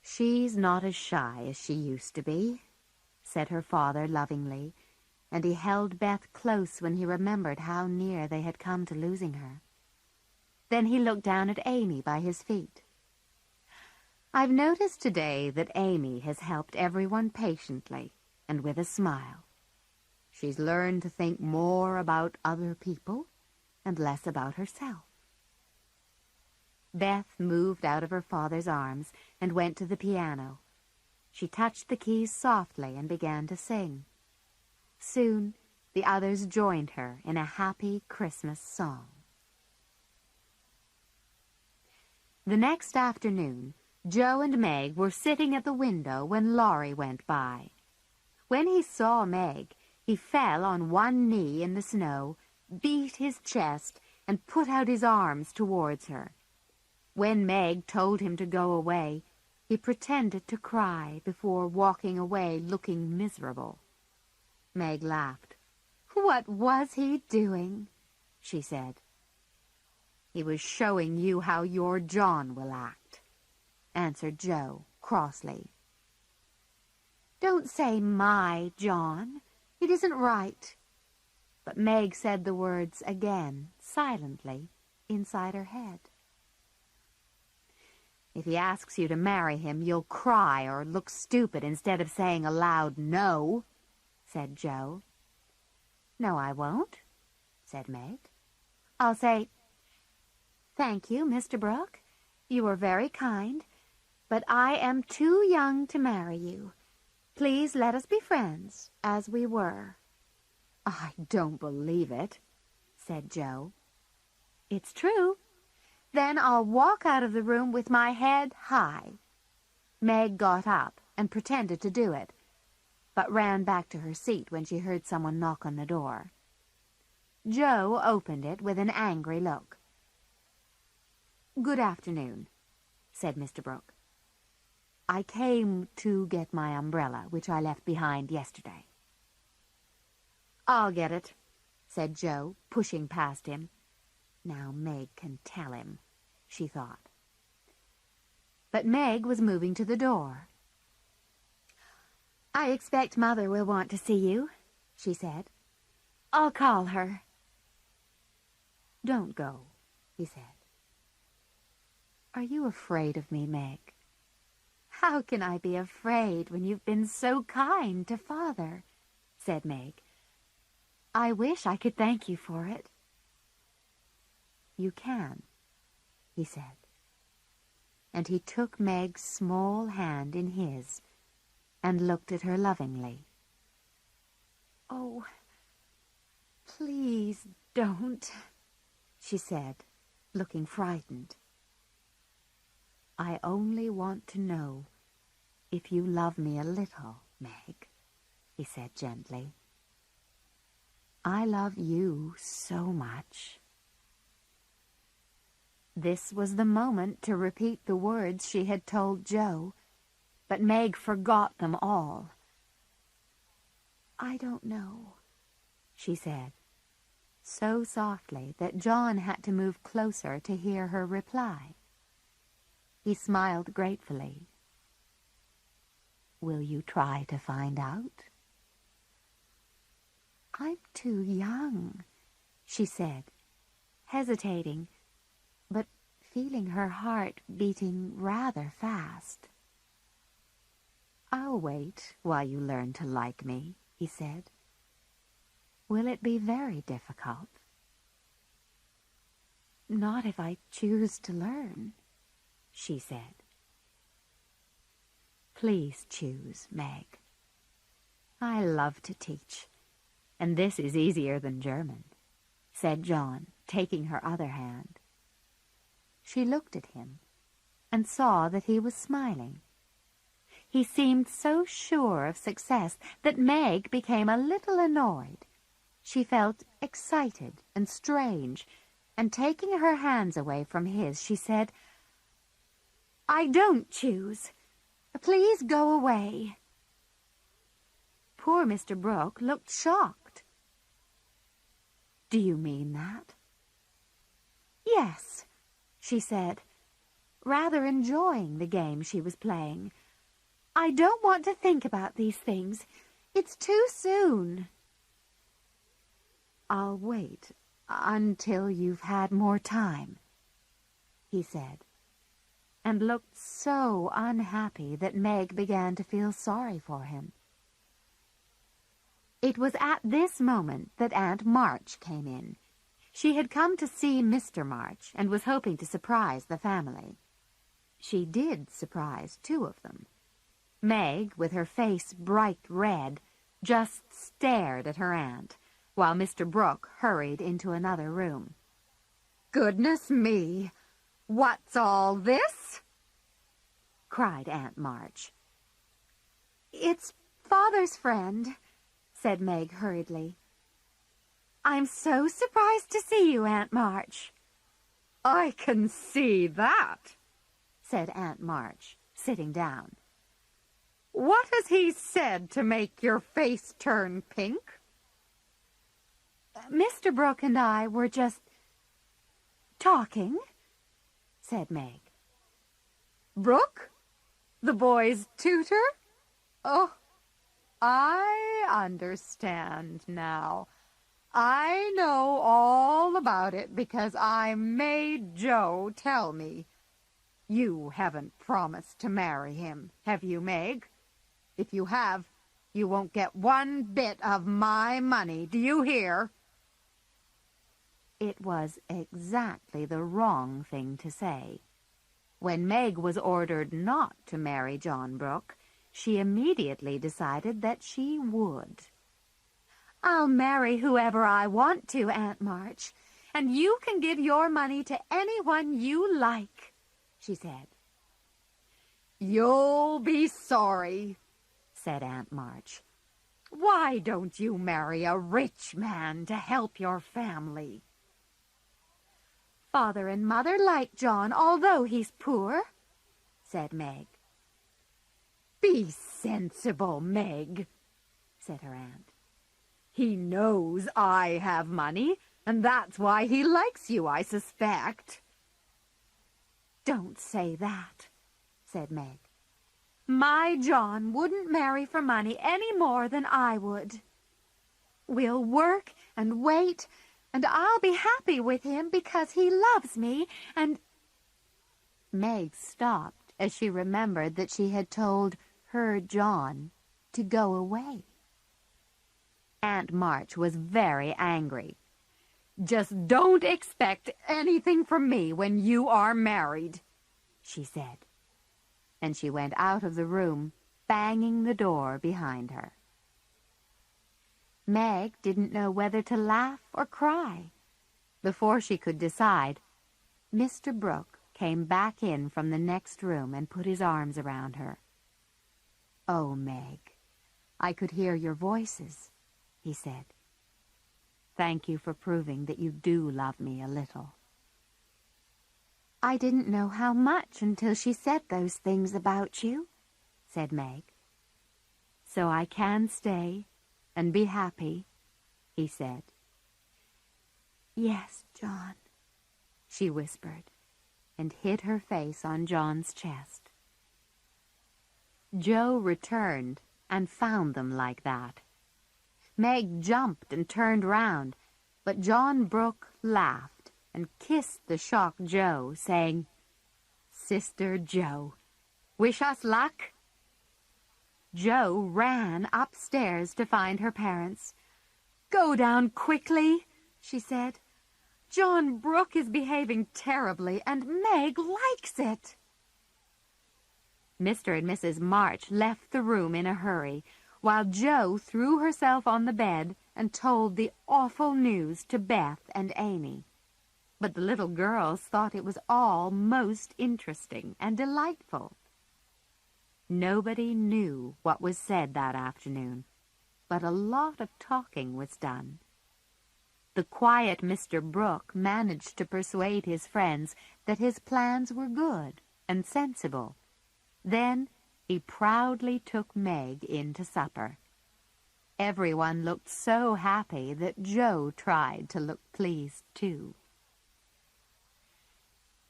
She's not as shy as she used to be, said her father lovingly, and he held Beth close when he remembered how near they had come to losing her. Then he looked down at Amy by his feet. I've noticed today that Amy has helped everyone patiently and with a smile. She's learned to think more about other people and less about herself. Beth moved out of her father's arms and went to the piano. She touched the keys softly and began to sing. Soon, the others joined her in a happy Christmas song. The next afternoon, Joe and Meg were sitting at the window when Laurie went by. When he saw Meg, he fell on one knee in the snow, beat his chest, and put out his arms towards her. When Meg told him to go away, he pretended to cry before walking away looking miserable. Meg laughed. What was he doing? She said. He was showing you how your John will act, answered Joe crossly. Don't say my John. It isn't right. But Meg said the words again, silently, inside her head. If he asks you to marry him, you'll cry or look stupid instead of saying aloud no, said Joe. No, I won't, said Meg. I'll say, thank you, Mr. Brooke. You are very kind, but I am too young to marry you. Please let us be friends, as we were. I don't believe it, said Joe. It's true. Then I'll walk out of the room with my head high. Meg got up and pretended to do it, but ran back to her seat when she heard someone knock on the door. Joe opened it with an angry look. Good afternoon, said Mr. Brooke. I came to get my umbrella, which I left behind yesterday. I'll get it, said Joe, pushing past him. Now Meg can tell him, she thought. But Meg was moving to the door. I expect Mother will want to see you, she said. I'll call her. "Don't go," he said. "Are you afraid of me, Meg?" "How can I be afraid when you've been so kind to Father?" said Meg. "I wish I could thank you for it." "You can," he said. And he took Meg's small hand in his and looked at her lovingly. "Oh, please don't," she said, looking frightened. "I only want to know if you love me a little, Meg," he said gently. "I love you so much." This was the moment to repeat the words she had told Joe, but Meg forgot them all. "I don't know," she said, so softly that John had to move closer to hear her reply. He smiled gratefully. "Will you try to find out?" "I'm too young," she said, hesitating, but feeling her heart beating rather fast. "I'll wait while you learn to like me," he said. "Will it be very difficult?" "Not if I choose to learn," she said. "Please choose, Meg. I love to teach, and this is easier than German," said John, taking her other hand. She looked at him and saw that he was smiling. He seemed so sure of success that Meg became a little annoyed. She felt excited and strange, and taking her hands away from his, she said, "I don't choose. Please go away." Poor Mr. Brooke looked shocked. "Do you mean that?" "Yes," she said, rather enjoying the game she was playing. "I don't want to think about these things. It's too soon." "I'll wait until you've had more time," he said, and looked so unhappy that Meg began to feel sorry for him. It was at this moment that Aunt March came in. She had come to see Mr. March and was hoping to surprise the family. She did surprise two of them. Meg, with her face bright red, just stared at her aunt, while Mr. Brooke hurried into another room. "Goodness me! What's all this?" cried Aunt March. "It's Father's friend," said Meg hurriedly. "I'm so surprised to see you, Aunt March." "I can see that," said Aunt March, sitting down. "What has he said to make your face turn pink?" "Mr. Brooke and I were just talking," said Meg. "Brooke? The boy's tutor? Oh, I understand now. I know all about it because I made Joe tell me. You haven't promised to marry him, have you, Meg? If you have, you won't get one bit of my money. Do you hear?" It was exactly the wrong thing to say. When Meg was ordered not to marry John Brooke, she immediately decided that she would. "I'll marry whoever I want to, Aunt March, and you can give your money to anyone you like," she said. "You'll be sorry," said Aunt March. "Why don't you marry a rich man to help your family?" "Father and Mother like John, although he's poor," said Meg. "Be sensible, Meg," said her aunt. "He knows I have money, and that's why he likes you, I suspect." "Don't say that," said Meg. "My John wouldn't marry for money any more than I would. We'll work and wait and I'll be happy with him because he loves me, and—" Meg stopped as she remembered that she had told her John to go away. Aunt March was very angry. "Just don't expect anything from me when you are married," she said, and she went out of the room, banging the door behind her. Meg didn't know whether to laugh or cry. Before she could decide, Mr. Brooke came back in from the next room and put his arms around her. "Oh, Meg, I could hear your voices," he said. "Thank you for proving that you do love me a little." "I didn't know how much until she said those things about you," said Meg. "So I can stay and be happy," he said. "Yes, John," she whispered, and hid her face on John's chest. Joe returned and found them like that. Meg jumped and turned round, but John Brooke laughed and kissed the shocked Joe, saying, "Sister Joe, wish us luck?" Joe ran upstairs to find her parents. "Go down quickly," she said. "John Brooke is behaving terribly, and Meg likes it." Mr. and Mrs. March left the room in a hurry, while Joe threw herself on the bed and told the awful news to Beth and Amy. But the little girls thought it was all most interesting and delightful. Nobody knew what was said that afternoon, but a lot of talking was done. The quiet Mr. Brooke managed to persuade his friends that his plans were good and sensible. Then he proudly took Meg in to supper. Everyone looked so happy that Joe tried to look pleased too.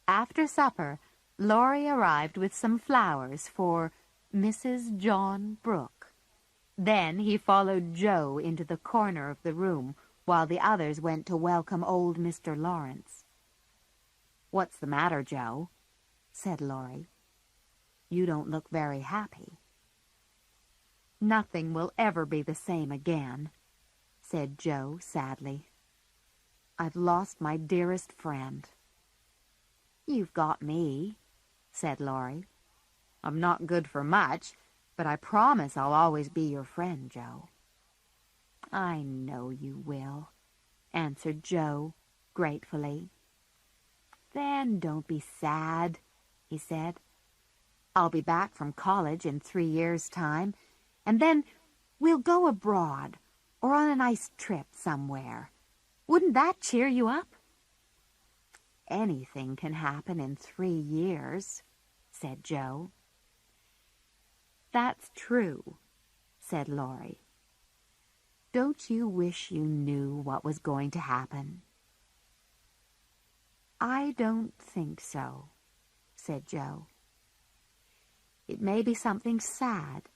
After supper, Laurie arrived with some flowers for Mrs. John Brooke. Then he followed Joe into the corner of the room while the others went to welcome old Mr. Lawrence. "What's the matter, Joe?" said Laurie. "You don't look very happy." "Nothing will ever be the same again," said Joe sadly. "I've lost my dearest friend." "You've got me," said Laurie. "I'm not good for much, but I promise I'll always be your friend, Joe." "I know you will," answered Joe gratefully. "Then don't be sad," he said. "I'll be back from college in 3 years' time, and then we'll go abroad or on a nice trip somewhere. Wouldn't that cheer you up?" "Anything can happen in 3 years," said Joe. "That's true," said Laurie. "Don't you wish you knew what was going to happen?" "I don't think so," said Joe. "It may be something sad,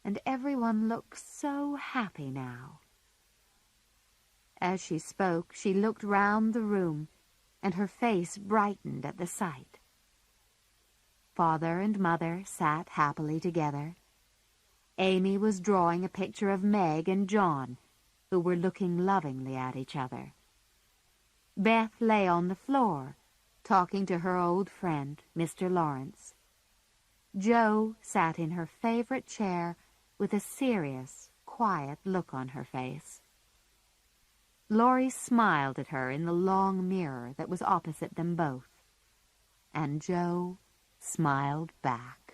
and everyone looks so happy now." As she spoke, she looked round the room, and her face brightened at the sight. Father and Mother sat happily together. Amy was drawing a picture of Meg and John, who were looking lovingly at each other. Beth lay on the floor, talking to her old friend, Mr. Lawrence. Joe sat in her favorite chair with a serious, quiet look on her face. Laurie smiled at her in the long mirror that was opposite them both, and Joe smiled back.